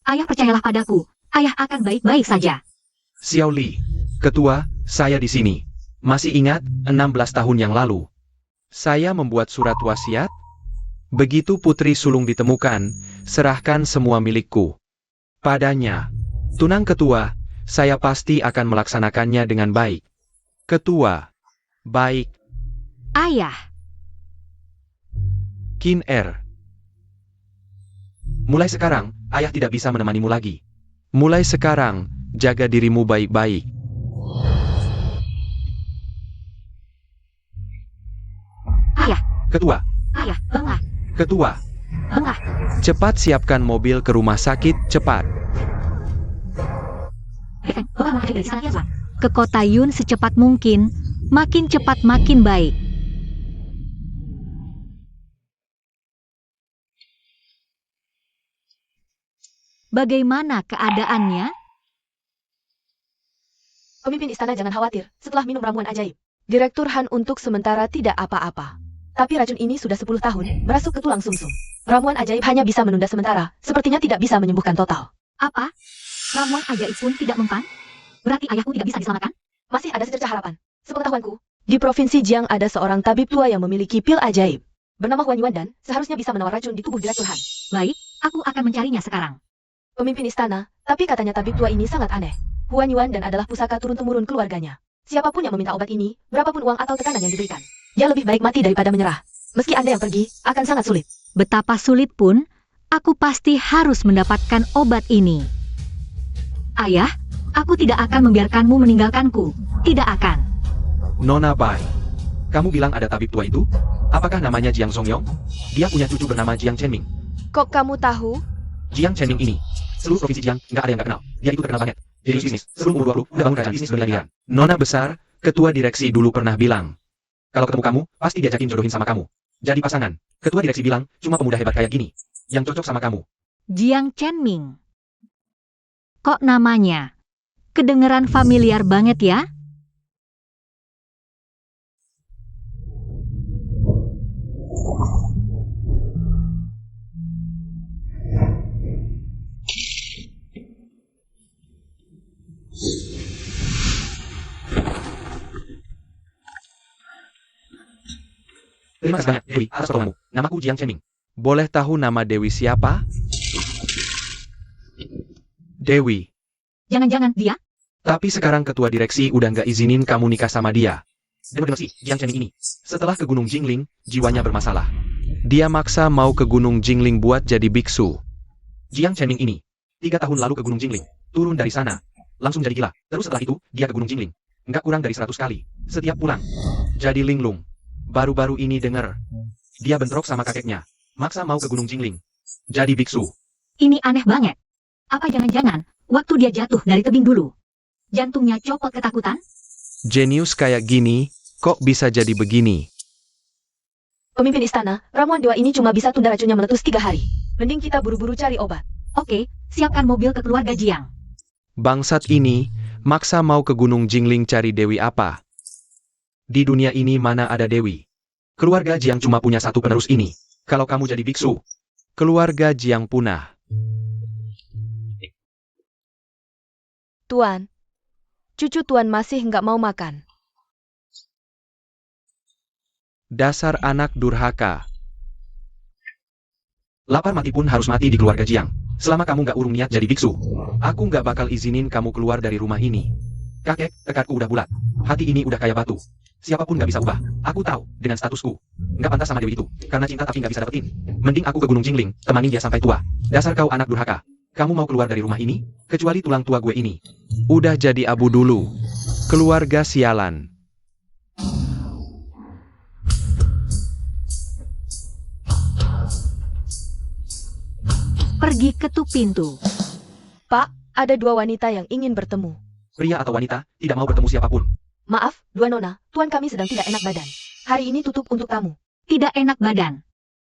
Ayah percayalah padaku, Ayah akan baik-baik saja. Xiao Li, ketua, saya di sini. Masih ingat, 16 tahun yang lalu. Saya membuat surat wasiat. Begitu Putri Sulung ditemukan, serahkan semua milikku padanya. Tunang ketua, saya pasti akan melaksanakannya dengan baik. Ketua, baik. Ayah, Qin Er. Mulai sekarang, ayah tidak bisa menemanimu lagi. Mulai sekarang, jaga dirimu baik-baik. Ayah, Ketua, Ayah, bangga, ketua, bangga. cepat siapkan mobil ke rumah sakit, cepat. Ke kota Yun secepat mungkin, makin cepat makin baik. Bagaimana keadaannya? pemimpin istana jangan khawatir setelah minum ramuan ajaib. Direktur Han untuk sementara tidak apa-apa. Tapi racun ini sudah 10 tahun, merasuk ke tulang sumsum. Ramuan ajaib hanya bisa menunda sementara, sepertinya tidak bisa menyembuhkan total. Apa? Ramuan ajaib pun tidak mempan? Berarti ayahku tidak bisa diselamatkan? Masih ada secercah harapan. Sepengetahuanku, di Provinsi Jiang ada seorang tabib tua yang memiliki pil ajaib. Bernama Huan Yuan dan seharusnya bisa menawar racun di tubuh Direktur Han. Baik, aku akan mencarinya sekarang. Pemimpin istana, tapi katanya tabib tua ini sangat aneh. Huan Yuan dan adalah pusaka turun-temurun keluarganya. Siapapun yang meminta obat ini, berapapun uang atau tekanan yang diberikan, dia lebih baik mati daripada menyerah. Meski Anda yang pergi, akan sangat sulit. Betapa sulit pun, aku pasti harus mendapatkan obat ini. Ayah, aku tidak akan membiarkanmu meninggalkanku. Tidak akan. Nona Bai, kamu bilang ada tabib tua itu? Apakah namanya Jiang Songyong? Dia punya cucu bernama Jiang Chenming. Kok kamu tahu? Jiang Chenming ini, seluruh provinsi Jiang, nggak ada yang nggak kenal. Dia itu terkenal banget. Jenius bisnis, sebelum umur 20, udah bangun kerajaan bisnis bermiliaran. Nona besar, ketua direksi dulu pernah bilang, kalau ketemu kamu, pasti diajakin jodohin sama kamu. Jadi pasangan. Ketua direksi bilang, cuma pemuda hebat kayak gini, yang cocok sama kamu. Jiang Chenming. Kok namanya? Kedengeran familiar banget ya? Terima kasih banyak, Dewi, atas pertolonganmu. Namaku Jiang Chenming. Boleh tahu nama Dewi siapa? Dewi. Jangan-jangan dia? Tapi sekarang ketua direksi udah nggak izinin kamu nikah sama dia. Dengar sih, Jiang Chenming ini. Setelah ke Gunung Jingling, jiwanya bermasalah. Dia maksa mau ke Gunung Jingling buat jadi biksu. Jiang Chenming ini. 3 tahun lalu ke Gunung Jingling. Turun dari sana. Langsung jadi gila. Terus setelah itu, dia ke Gunung Jingling. Nggak kurang dari 100 kali. Setiap pulang. Jadi linglung. Baru-baru ini denger. Dia bentrok sama kakeknya. Maksa mau ke Gunung Jingling. Jadi biksu. Ini aneh banget. Apa jangan-jangan, waktu dia jatuh dari tebing dulu, jantungnya copot ketakutan? Jenius kayak gini, kok bisa jadi begini? Pemimpin istana, ramuan dewa ini cuma bisa tunda racunnya meletus 3 hari. Mending kita buru-buru cari obat. Oke, siapkan mobil ke keluarga Jiang. Bangsat ini, maksa mau ke Gunung Jingling cari Dewi apa? Di dunia ini mana ada Dewi? Keluarga Jiang cuma punya satu penerus ini. Kalau kamu jadi biksu, keluarga Jiang punah. Tuan, cucu Tuan masih nggak mau makan. Dasar anak durhaka. Lapar mati pun harus mati di keluarga Jiang. Selama kamu nggak urung niat jadi biksu, aku nggak bakal izinin kamu keluar dari rumah ini. Kakek, tekadku udah bulat. Hati ini udah kayak batu. Siapapun nggak bisa ubah. Aku tahu, dengan statusku. Nggak pantas sama Dewi itu. Karena cinta tapi nggak bisa dapetin. Mending aku ke Gunung Jingling, temani dia sampai tua. Dasar kau anak durhaka. Kamu mau keluar dari rumah ini? Kecuali tulang tua gue ini. Udah jadi abu dulu. Keluarga sialan. Pergi ketuk pintu. Pak, Ada dua wanita yang ingin bertemu. Pria atau wanita, tidak mau bertemu siapapun. Maaf, Dua Nona, tuan kami sedang tidak enak badan. Hari ini tutup untuk tamu. Tidak enak badan.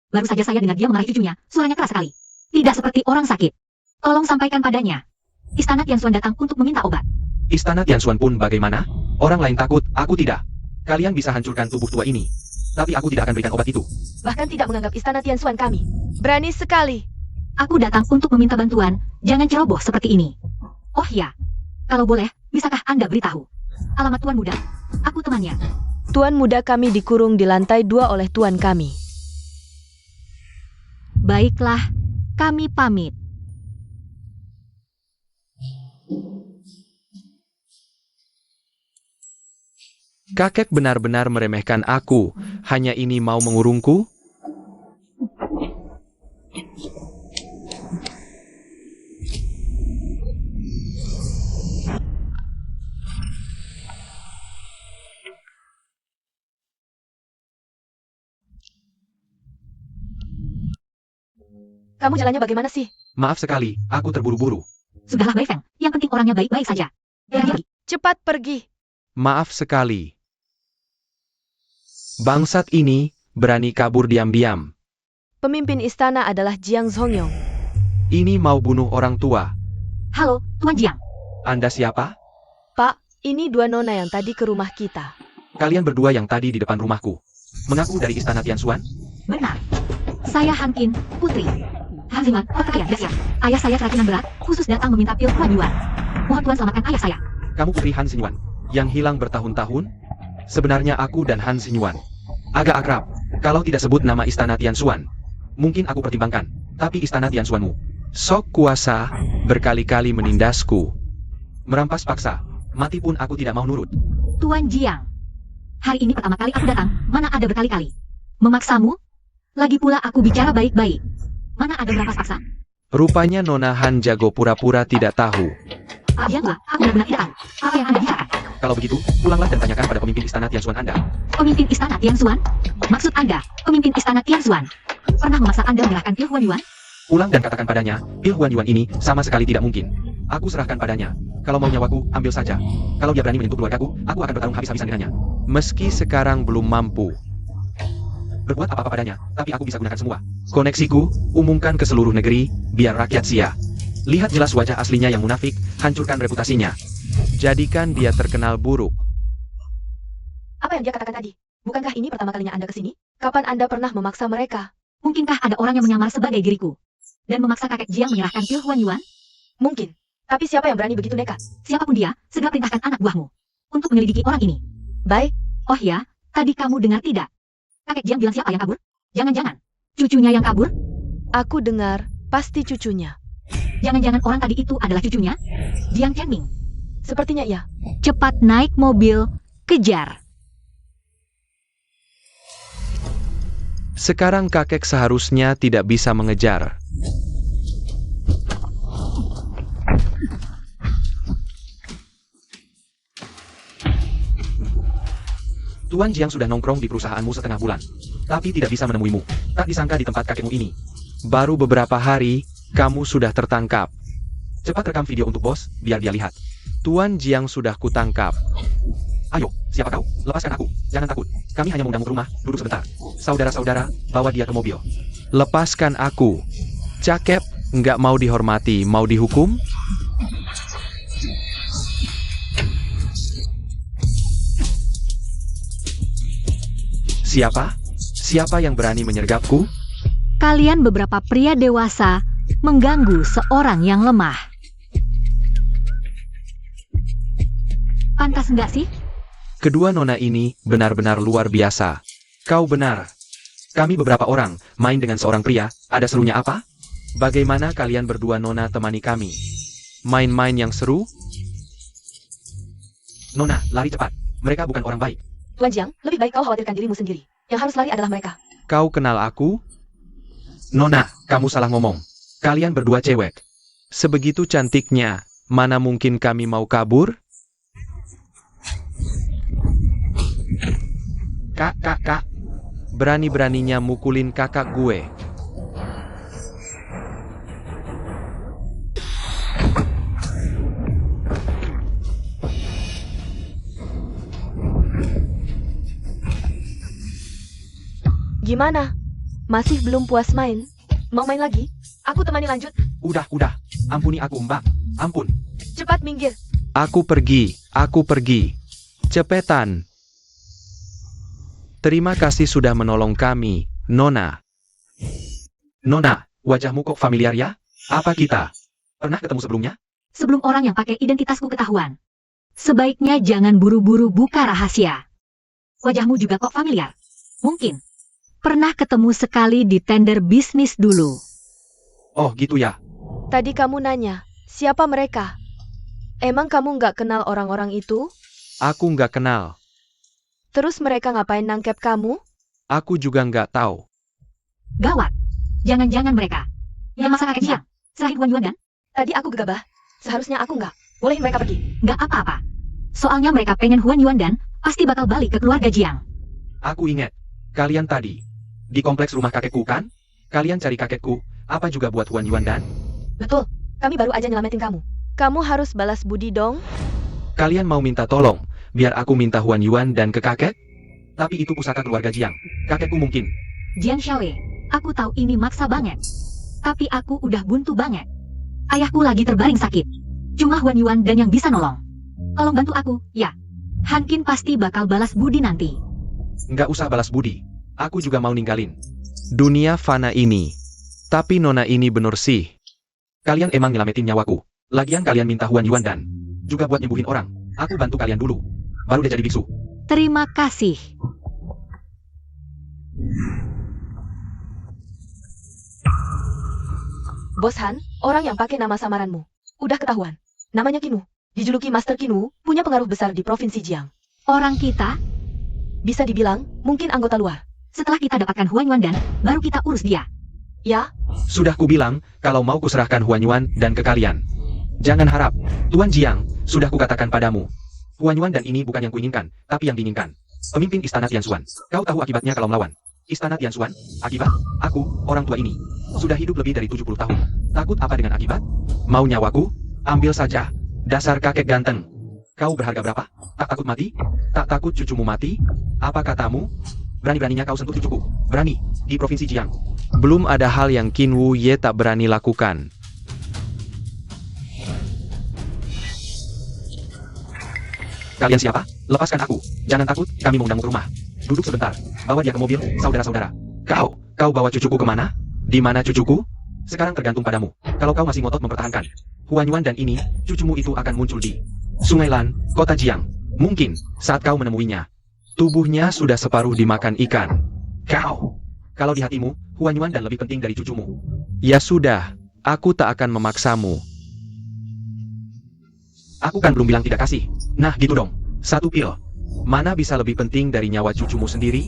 Baru saja saya dengar dia memarahi cucunya, suaranya keras sekali. Tidak seperti orang sakit. Tolong sampaikan padanya. Istana Tianxuan datang untuk meminta obat. Istana Tianxuan pun bagaimana? Orang lain takut, aku tidak. Kalian bisa hancurkan tubuh tua ini. Tapi aku tidak akan berikan obat itu. Bahkan tidak menganggap Istana Tianxuan kami. Berani sekali. Aku datang untuk meminta bantuan, jangan ceroboh seperti ini. Oh ya, kalau boleh, bisakah Anda beritahu alamat tuan muda? Aku temannya. Tuan muda kami dikurung di lantai 2 oleh tuan kami. Baiklah, kami pamit. Kakek benar-benar meremehkan aku. Hanya ini mau mengurungku? Kamu jalannya bagaimana sih? Maaf sekali, aku terburu-buru. Sudahlah Bai Feng, yang penting orangnya baik-baik saja. Pergi. Cepat pergi. Maaf sekali. Bangsat ini berani kabur diam-diam. Pemimpin istana adalah Jiang Zongyong. Ini mau bunuh orang tua. Halo, Tuan Jiang. Anda siapa? Pak, ini Dua Nona yang tadi ke rumah kita. Kalian berdua yang tadi di depan rumahku. Mengaku dari Istana Tianxuan? Benar. Saya Hankin, putri. Hanziman, perkalian biasa. Ayah saya keracunan berat, khusus datang meminta pil Tuan Yuan. Mohon Tuan selamatkan ayah saya. Kamu putri Han Xinyuan, yang hilang bertahun-tahun? Sebenarnya aku dan Han Xinyuan agak akrab. Kalau tidak sebut nama Istana Tianxuan, mungkin aku pertimbangkan. Tapi Istana Tianxuanmu sok kuasa, berkali-kali menindasku. Merampas paksa, mati pun aku tidak mau nurut. Tuan Jiang. Hari ini pertama kali aku datang, mana ada berkali-kali. Memaksamu? Lagi pula aku bicara baik-baik. Mana ada merampas paksa? Rupanya Nona Han jago pura-pura tidak tahu. Pak Jiang tua, aku benar-benar tidak tahu. Apa yang Anda bicarakan? Kalau begitu, pulanglah dan tanyakan pada pemimpin Istana Tianxuan Anda. Pemimpin Istana Tianxuan? Maksud Anda, pemimpin Istana Tianxuan pernah memaksa Anda menyerahkan pil Huan Yuan? Pulang dan katakan padanya, pil Huan Yuan ini sama sekali tidak mungkin. Aku serahkan padanya. Kalau mau nyawaku, ambil saja. Kalau dia berani menyentuh keluargaku, aku akan bertarung habis-habisan dengannya. Meski sekarang belum mampu berbuat apa-apa padanya, tapi aku bisa gunakan semua koneksiku, umumkan ke seluruh negeri, biar rakyat sia. Lihat jelas wajah aslinya yang munafik, hancurkan reputasinya. Jadikan dia terkenal buruk. Apa yang dia katakan tadi? Bukankah ini pertama kalinya Anda kesini? Kapan Anda pernah memaksa mereka? Mungkinkah ada orang yang menyamar sebagai diriku dan memaksa kakek Jiang menyerahkan pil Huan Yuan? Mungkin. Tapi siapa yang berani begitu nekat? Siapapun dia, segera perintahkan anak buahmu untuk menyelidiki orang ini. Baik. Oh ya, tadi kamu dengar tidak? Kakek Jiang bilang siapa yang kabur? Jangan-jangan cucunya yang kabur? Aku dengar, pasti cucunya. Jangan-jangan orang tadi itu adalah cucunya? Jiang Chenming. Sepertinya iya. Cepat naik mobil, kejar. Sekarang kakek seharusnya tidak bisa mengejar. Tuan Jiang sudah nongkrong di perusahaanmu setengah bulan, tapi tidak bisa menemuimu. Tak disangka di tempat kakekmu ini. Baru beberapa hari, kamu sudah tertangkap. Cepat rekam video untuk bos, biar dia lihat. Tuan Jiang sudah kutangkap. Ayo, siapa kau? Lepaskan aku. Jangan takut. Kami hanya mengundangmu ke rumah, duduk sebentar. Saudara-saudara, bawa dia ke mobil. Lepaskan aku. Cakep, nggak mau dihormati, mau dihukum? Siapa? Siapa yang berani menyergapku? Kalian beberapa pria dewasa mengganggu seorang yang lemah. Pantas enggak sih? Kedua nona ini benar-benar luar biasa. Kau benar. Kami beberapa orang main dengan seorang pria, ada serunya apa? Bagaimana kalian berdua nona temani kami? Main-main yang seru? Nona, lari cepat. Mereka bukan orang baik. Tuan Jiang, lebih baik kau khawatirkan dirimu sendiri. Yang harus lari adalah mereka. Kau kenal aku? Nona, kamu salah ngomong. Kalian berdua cewek. Sebegitu cantiknya, mana mungkin kami mau kabur? Kak. Berani-beraninya mukulin kakak gue. Gimana? Masih belum puas main? Mau main lagi? Aku temani lanjut. Udah. Ampuni aku, Mbak. Ampun. Cepat minggir. Aku pergi. Cepetan. Terima kasih sudah menolong kami, Nona. Nona, wajahmu kok familiar ya? Apa kita pernah ketemu sebelumnya? Sebelum orang yang pakai identitasku ketahuan. Sebaiknya jangan buru-buru buka rahasia. Wajahmu juga kok familiar. Mungkin pernah ketemu sekali di tender bisnis dulu. Oh gitu ya. Tadi kamu nanya, siapa mereka? Emang kamu nggak kenal orang-orang itu? Aku nggak kenal. Terus mereka ngapain nangkep kamu? Aku juga nggak tahu. Gawat. Jangan-jangan mereka yang masak kakek siang. Selain Huan Yuan dan Tadi aku gegabah. Seharusnya aku nggak. Boleh mereka pergi. nggak apa-apa. Soalnya mereka pengen Huan Yuan dan pasti bakal balik ke keluarga Jiang. Aku ingat. Kalian tadi di kompleks rumah kakekku kan? Kalian cari kakekku. Apa juga buat Huan Yuan dan? Betul. Kami baru aja nyelamatin kamu. Kamu harus balas budi dong. Kalian mau minta tolong, biar aku minta Huan Yuan dan ke kakek? Tapi itu pusaka keluarga Jiang. Kakekku mungkin. Jiang Xiaowei, aku tahu ini maksa banget. Tapi aku udah buntu banget. Ayahku lagi terbaring sakit. Cuma Huan Yuan dan yang bisa nolong. Tolong bantu aku, ya. Hankin pasti bakal balas budi nanti. Nggak usah balas budi. Aku juga mau ninggalin dunia fana ini. Tapi Nona ini bener sih. Kalian emang nyelamatin nyawaku. Lagian kalian minta Huan Yuan dan juga buat nyembuhin orang. Aku bantu kalian dulu. Baru dia jadi biksu. Terima kasih. Bos Han, orang yang pakai nama samaranmu. Udah ketahuan. Namanya Kinu. Dijuluki Master Kinu, punya pengaruh besar di Provinsi Jiang. Orang kita, Bisa dibilang, mungkin anggota luar. setelah kita dapatkan Huan Yuan dan, baru kita urus dia. Ya, Sudah kubilang, kalau mau kuserahkan Huan Yuan dan ke kalian. Jangan harap, Tuan Jiang, sudah kukatakan padamu. Huan Yuan dan ini bukan yang kuinginkan, tapi yang diinginkan. Pemimpin Istana Tianxuan. Kau tahu akibatnya kalau melawan Istana Tianxuan? Akibat? Aku, orang tua ini, sudah hidup lebih dari 70 tahun. Takut apa dengan akibat? Mau nyawaku? Ambil saja. Dasar kakek ganteng. Kau berharga berapa? Tak takut mati? Tak takut cucumu mati? Apa katamu? Berani-beraninya kau sentuh cucuku. Berani. Di Provinsi Jiang. Belum ada hal yang Qin Wu Ye tak berani lakukan. Kalian siapa? Lepaskan aku. Jangan takut, kami mengundangmu ke rumah. Duduk sebentar. Bawa dia ke mobil, saudara-saudara. Kau bawa cucuku kemana? Di mana cucuku? Sekarang tergantung padamu. Kalau kau masih ngotot mempertahankan Huan Yuan dan ini, cucumu itu akan muncul di Sungai Lan, kota Jiang. Mungkin, saat kau menemuinya, tubuhnya sudah separuh dimakan ikan. Kalau di hatimu, Huan Yuan dan lebih penting dari cucumu. Ya sudah, aku tak akan memaksamu. Aku kan belum bilang tidak kasih. Nah gitu dong, satu pil. Mana bisa lebih penting dari nyawa cucumu sendiri?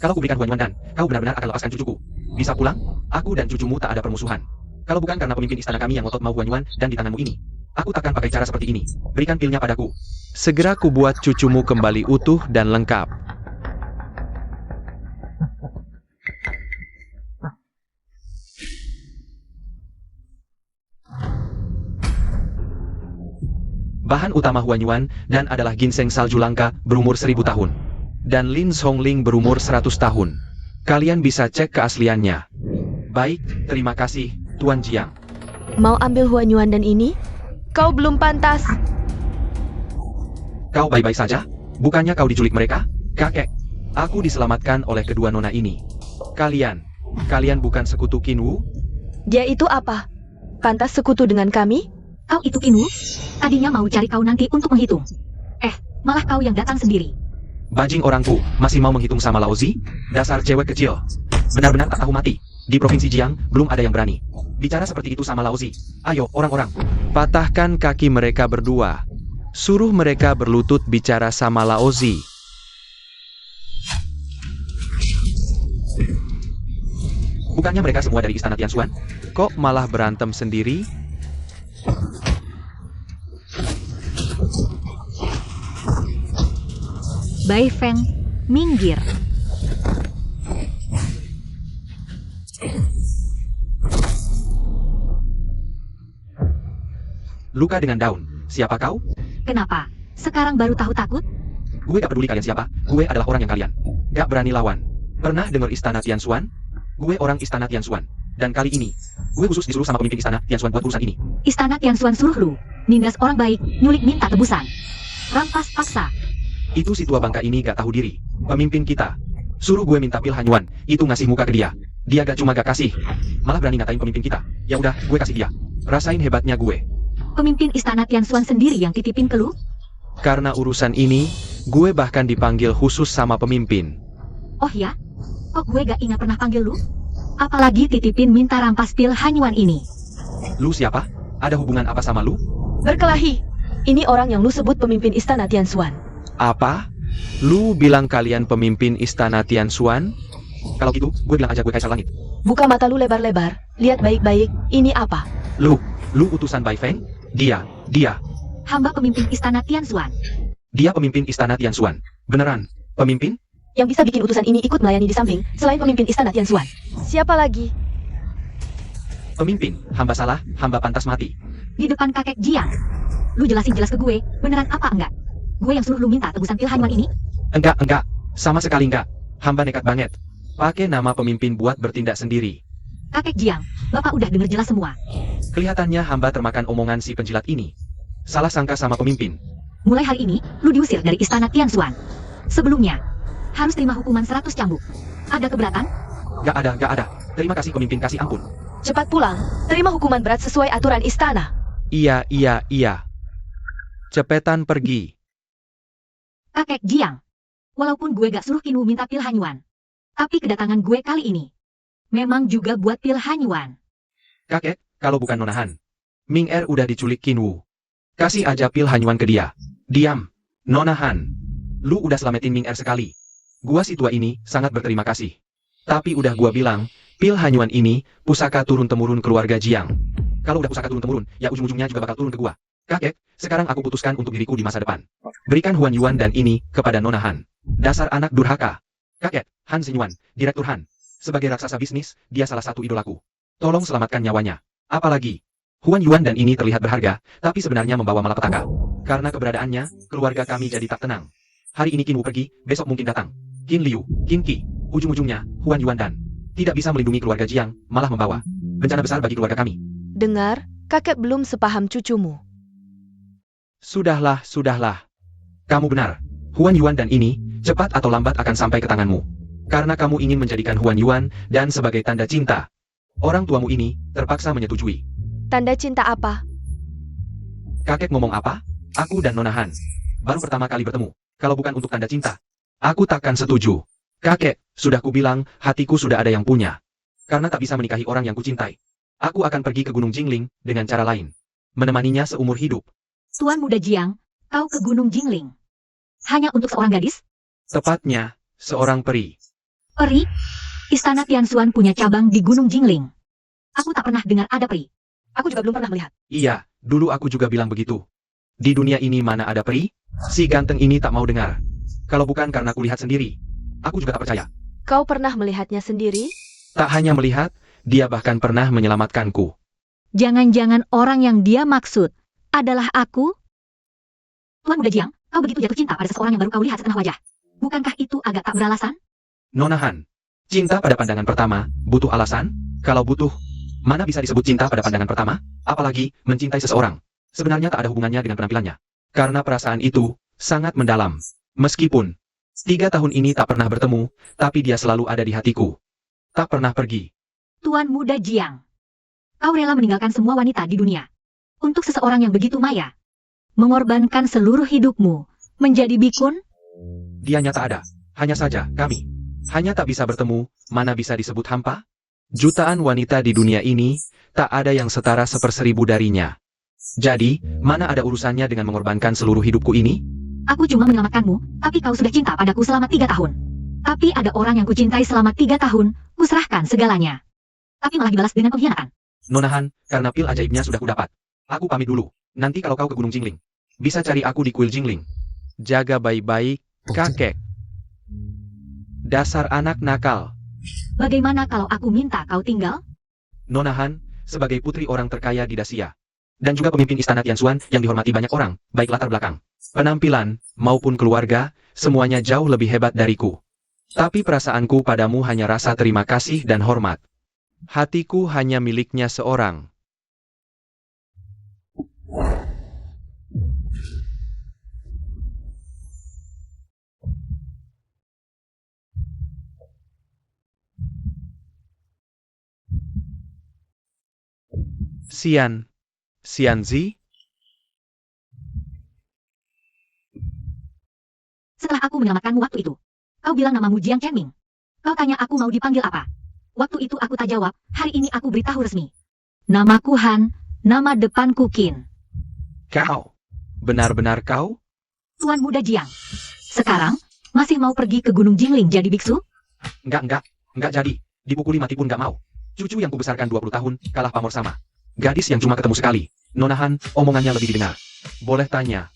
Kalau kuberikan Huan Yuan dan, kau benar-benar akan lepaskan cucuku. Bisa pulang? Aku dan cucumu tak ada permusuhan. Kalau bukan karena pemimpin istana kami yang ngotot mau Huan Yuan dan di tanganmu ini, aku takkan pakai cara seperti ini. Berikan pilnya padaku. Segera kubuat cucumu kembali utuh dan lengkap. Bahan utama Huan Yuan dan adalah ginseng salju langka berumur 1000 tahun. Dan Lin Zhongling berumur 100 tahun. Kalian bisa cek keasliannya. Baik, terima kasih, Tuan Jiang. mau ambil Huan Yuan dan ini? Kau belum pantas. Kau baik-baik saja? Bukannya kau diculik mereka? Kakek, aku diselamatkan oleh kedua nona ini. Kalian bukan sekutu Qin Wu? Dia itu apa? Pantas sekutu dengan kami? Kau itu Qin Wu? Tadinya mau cari kau nanti untuk menghitung. Malah kau yang datang sendiri. Bajing orangku, masih mau menghitung sama Laozi? Dasar cewek kecil. Benar-benar tak tahu mati. Di Provinsi Jiang, belum ada yang berani bicara seperti itu sama Laozi. Ayo, orang-orang. Patahkan kaki mereka berdua. Suruh mereka berlutut bicara sama Laozi. Bukannya mereka semua dari Istana Tianxuan? Kok malah berantem sendiri? Bai Feng, minggir. Luka dengan daun. Siapa kau? Kenapa? Sekarang baru tahu takut? Gue gak peduli kalian siapa. Gue adalah orang yang kalian gak berani lawan. Pernah dengar Istana Tianxuan? Gue orang Istana Tianxuan. Dan kali ini, gue khusus disuruh sama pemimpin Istana Tianxuan buat urusan ini. Istana Tianxuan suruh lu nindas orang baik, nyulik minta tebusan. Rampas paksa. Itu si tua bangka ini gak tahu diri. Pemimpin kita. Suruh gue minta pil hanyuan, itu ngasih muka ke dia. Dia gak cuma gak kasih, malah berani ngatain pemimpin kita. Ya udah, gue kasih dia. Rasain hebatnya gue. Pemimpin Istana Tianxuan sendiri yang titipin ke lu? Karena urusan ini, gue bahkan dipanggil khusus sama pemimpin. Oh ya? Kok gue gak ingat pernah panggil lu? Apalagi titipin minta rampas pil hanyuan ini. Lu siapa? Ada hubungan apa sama lu? Berkelahi. Ini orang yang lu sebut pemimpin Istana Tianxuan. Apa? Lu bilang kalian pemimpin Istana Tianxuan? Kalau gitu, gue bilang aja gue Kaisar Langit. Buka mata lu lebar-lebar. Lihat baik-baik, ini apa? Lu utusan Bai Feng? Dia. Hamba pemimpin Istana Tianxuan. Dia pemimpin Istana Tianxuan. Beneran? Pemimpin? Yang bisa bikin utusan ini ikut melayani di samping, selain pemimpin Istana Tianxuan. Siapa lagi? Pemimpin, hamba salah, hamba pantas mati. Di depan kakek Jiang. Lu jelasin jelas ke gue, beneran apa enggak? Gue yang suruh lu minta tebusan pil hanyuan ini? Enggak. Sama sekali enggak. Hamba nekat banget. Pakai nama pemimpin buat bertindak sendiri. Kakek Jiang, Bapak udah denger jelas semua. Kelihatannya hamba termakan omongan si penjilat ini. Salah sangka sama pemimpin. Mulai hari ini, lu diusir dari Istana Tianxuan. Sebelumnya, harus terima hukuman 100 cambuk. Ada keberatan? Gak ada. Terima kasih pemimpin, kasih ampun. Cepat pulang, terima hukuman berat sesuai aturan istana. Iya. Cepetan pergi. Kakek Jiang, walaupun gue gak suruh Kinwu minta pil hanyuan, tapi kedatangan gue kali ini memang juga buat pil hanyuan. Kakek, kalau bukan Nonahan, Ming Er udah diculik Kinwu. Kasih aja pil hanyuan ke dia. Diam. Nonahan, lu udah selamatin Ming Er sekali. Gua si tua ini sangat berterima kasih. Tapi udah gua bilang, pil hanyuan ini pusaka turun-temurun keluarga Jiang. Kalau udah pusaka turun-temurun, ya ujung-ujungnya juga bakal turun ke gua. Kakek, sekarang aku putuskan untuk diriku di masa depan. Berikan Huan Yuan dan ini kepada Nonahan. Dasar anak durhaka. Kakek, Han Xinyuan, Direktur Han. Sebagai raksasa bisnis, dia salah satu idolaku. Tolong selamatkan nyawanya. Apalagi, Huan Yuan dan ini terlihat berharga, tapi sebenarnya membawa malapetaka. Karena keberadaannya, keluarga kami jadi tak tenang. Hari ini Kinwu pergi, besok mungkin datang. Qin Liu, Qin Qi, ujung-ujungnya, Huan Yuan dan tidak bisa melindungi keluarga Jiang, malah membawa bencana besar bagi keluarga kami. Dengar, kakek belum sepaham cucumu. Sudahlah. Kamu benar. Huan Yuan dan ini, cepat atau lambat akan sampai ke tanganmu. Karena kamu ingin menjadikan Huan Yuan dan sebagai tanda cinta. Orang tuamu ini terpaksa menyetujui. Tanda cinta apa? Kakek ngomong apa? Aku dan Nonahan baru pertama kali bertemu. Kalau bukan untuk tanda cinta, aku takkan setuju. Kakek, sudah kubilang, hatiku sudah ada yang punya. Karena tak bisa menikahi orang yang kucintai, aku akan pergi ke Gunung Jingling dengan cara lain. Menemaninya seumur hidup. Tuan Muda Jiang, kau ke Gunung Jingling. Hanya untuk seorang gadis? Tepatnya, seorang peri. Peri? Istana Tianxuan punya cabang di Gunung Jingling. Aku tak pernah dengar ada peri. Aku juga belum pernah melihat. Iya, dulu aku juga bilang begitu. Di dunia ini mana ada peri? Si ganteng ini tak mau dengar. Kalau bukan karena kulihat sendiri, aku juga tak percaya. Kau pernah melihatnya sendiri? Tak hanya melihat, dia bahkan pernah menyelamatkanku. Jangan-jangan orang yang dia maksud adalah aku? Tuan Muda Jiang, kau begitu jatuh cinta pada seseorang yang baru kau lihat setengah wajah. Bukankah itu agak tak beralasan? Nonahan, cinta pada pandangan pertama, butuh alasan? Kalau butuh, mana bisa disebut cinta pada pandangan pertama? Apalagi, mencintai seseorang. Sebenarnya tak ada hubungannya dengan penampilannya. Karena perasaan itu sangat mendalam. Meskipun 3 tahun ini tak pernah bertemu, tapi dia selalu ada di hatiku. Tak pernah pergi. Tuan Muda Jiang, kau rela meninggalkan semua wanita di dunia untuk seseorang yang begitu maya, mengorbankan seluruh hidupmu menjadi bikun? Dianya tak ada. Hanya saja, kami hanya tak bisa bertemu, mana bisa disebut hampa? Jutaan wanita di dunia ini, tak ada yang setara 1/1000 darinya. Jadi, mana ada urusannya dengan mengorbankan seluruh hidupku ini? Aku cuma menyelamatkanmu, tapi kau sudah cinta padaku selama 3 tahun. Tapi ada orang yang kucintai selama 3 tahun, kuserahkan segalanya. Tapi malah dibalas dengan pengkhianatan. Nonahan, karena pil ajaibnya sudah kudapat. Aku pamit dulu. Nanti kalau kau ke Gunung Jingling, bisa cari aku di kuil Jingling. Jaga baik-baik, kakek. Dasar anak nakal. Bagaimana kalau aku minta kau tinggal? Nonahan, sebagai putri orang terkaya di Dacia. Dan juga pemimpin Istana Tianxuan yang dihormati banyak orang, baik latar belakang, penampilan, maupun keluarga, semuanya jauh lebih hebat dariku. Tapi perasaanku padamu hanya rasa terima kasih dan hormat. Hatiku hanya miliknya seorang. Xianzi? Setelah aku menyelamatkanmu waktu itu, kau bilang namamu Jiang Chenming. Kau tanya aku mau dipanggil apa. Waktu itu aku tak jawab, hari ini aku beritahu resmi. Namaku Han, nama depanku Qin. Kau? Benar-benar kau? Tuan muda Jiang. Sekarang, masih mau pergi ke Gunung Jingling jadi biksu? Enggak jadi. Dipukuli mati pun gak mau. Cucu yang kubesarkan 20 tahun, kalah pamor sama gadis yang cuma ketemu sekali. Nona Han, omongannya lebih didengar. Boleh tanya,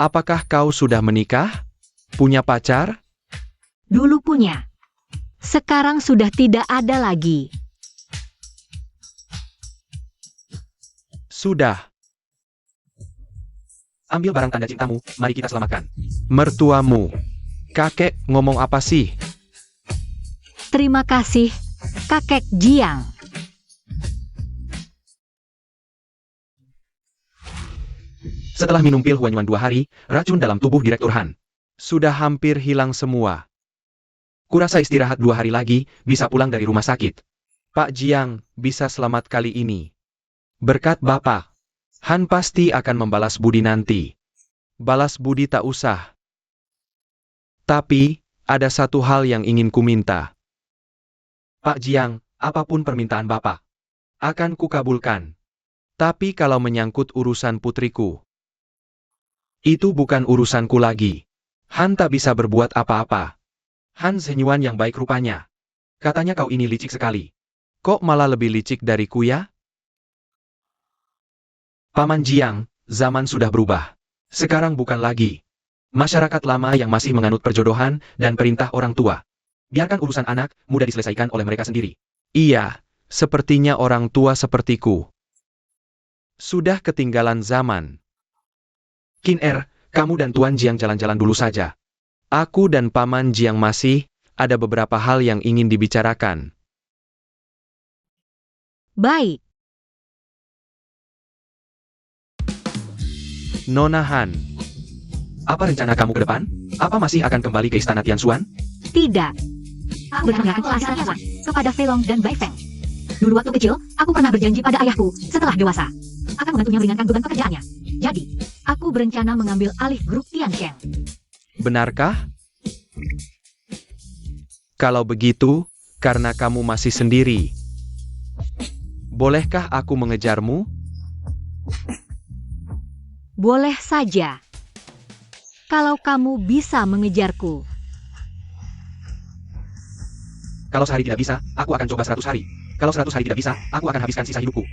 apakah kau sudah menikah? Punya pacar? Dulu punya. Sekarang sudah tidak ada lagi. Sudah. Ambil barang tanda cintamu, mari kita selamatkan mertuamu. Kakek ngomong apa sih? Terima kasih, kakek Jiang. Setelah minum pil Huanyuan 2 hari, racun dalam tubuh Direktur Han sudah hampir hilang semua. Kurasa istirahat 2 hari lagi, bisa pulang dari rumah sakit. Pak Jiang, bisa selamat kali ini. Berkat Bapak, Han pasti akan membalas budi nanti. Balas budi tak usah. Tapi, ada satu hal yang ingin ku minta. Pak Jiang, apapun permintaan Bapak, akan kukabulkan. Tapi kalau menyangkut urusan putriku, itu bukan urusanku lagi. Han tak bisa berbuat apa-apa. Han Zenyuan yang baik rupanya. Katanya kau ini licik sekali. Kok malah lebih licik dariku ya? Paman Jiang, zaman sudah berubah. Sekarang bukan lagi masyarakat lama yang masih menganut perjodohan dan perintah orang tua. Biarkan urusan anak mudah diselesaikan oleh mereka sendiri. Iya, sepertinya orang tua sepertiku sudah ketinggalan zaman. Qin kamu dan Tuan Jiang jalan-jalan dulu saja. Aku dan Paman Jiang masih ada beberapa hal yang ingin dibicarakan. Baik. Nona Han, apa rencana kamu ke depan? Apa masih akan kembali ke Istana Tianxuan? Tidak. Aku bertanya ke Istana Tianxuan, kepada Fei Long dan Bai Feng. Dulu waktu kecil, aku pernah berjanji pada ayahku, setelah dewasa, akan membantunya meringankan beban pekerjaannya. Jadi, aku berencana mengambil alih grup Tiansheng. Benarkah? Kalau begitu, karena kamu masih sendiri, bolehkah aku mengejarmu? Boleh saja. Kalau kamu bisa mengejarku. Kalau sehari tidak bisa, aku akan coba 100 hari. Kalau 100 hari tidak bisa, aku akan habiskan sisa hidupku.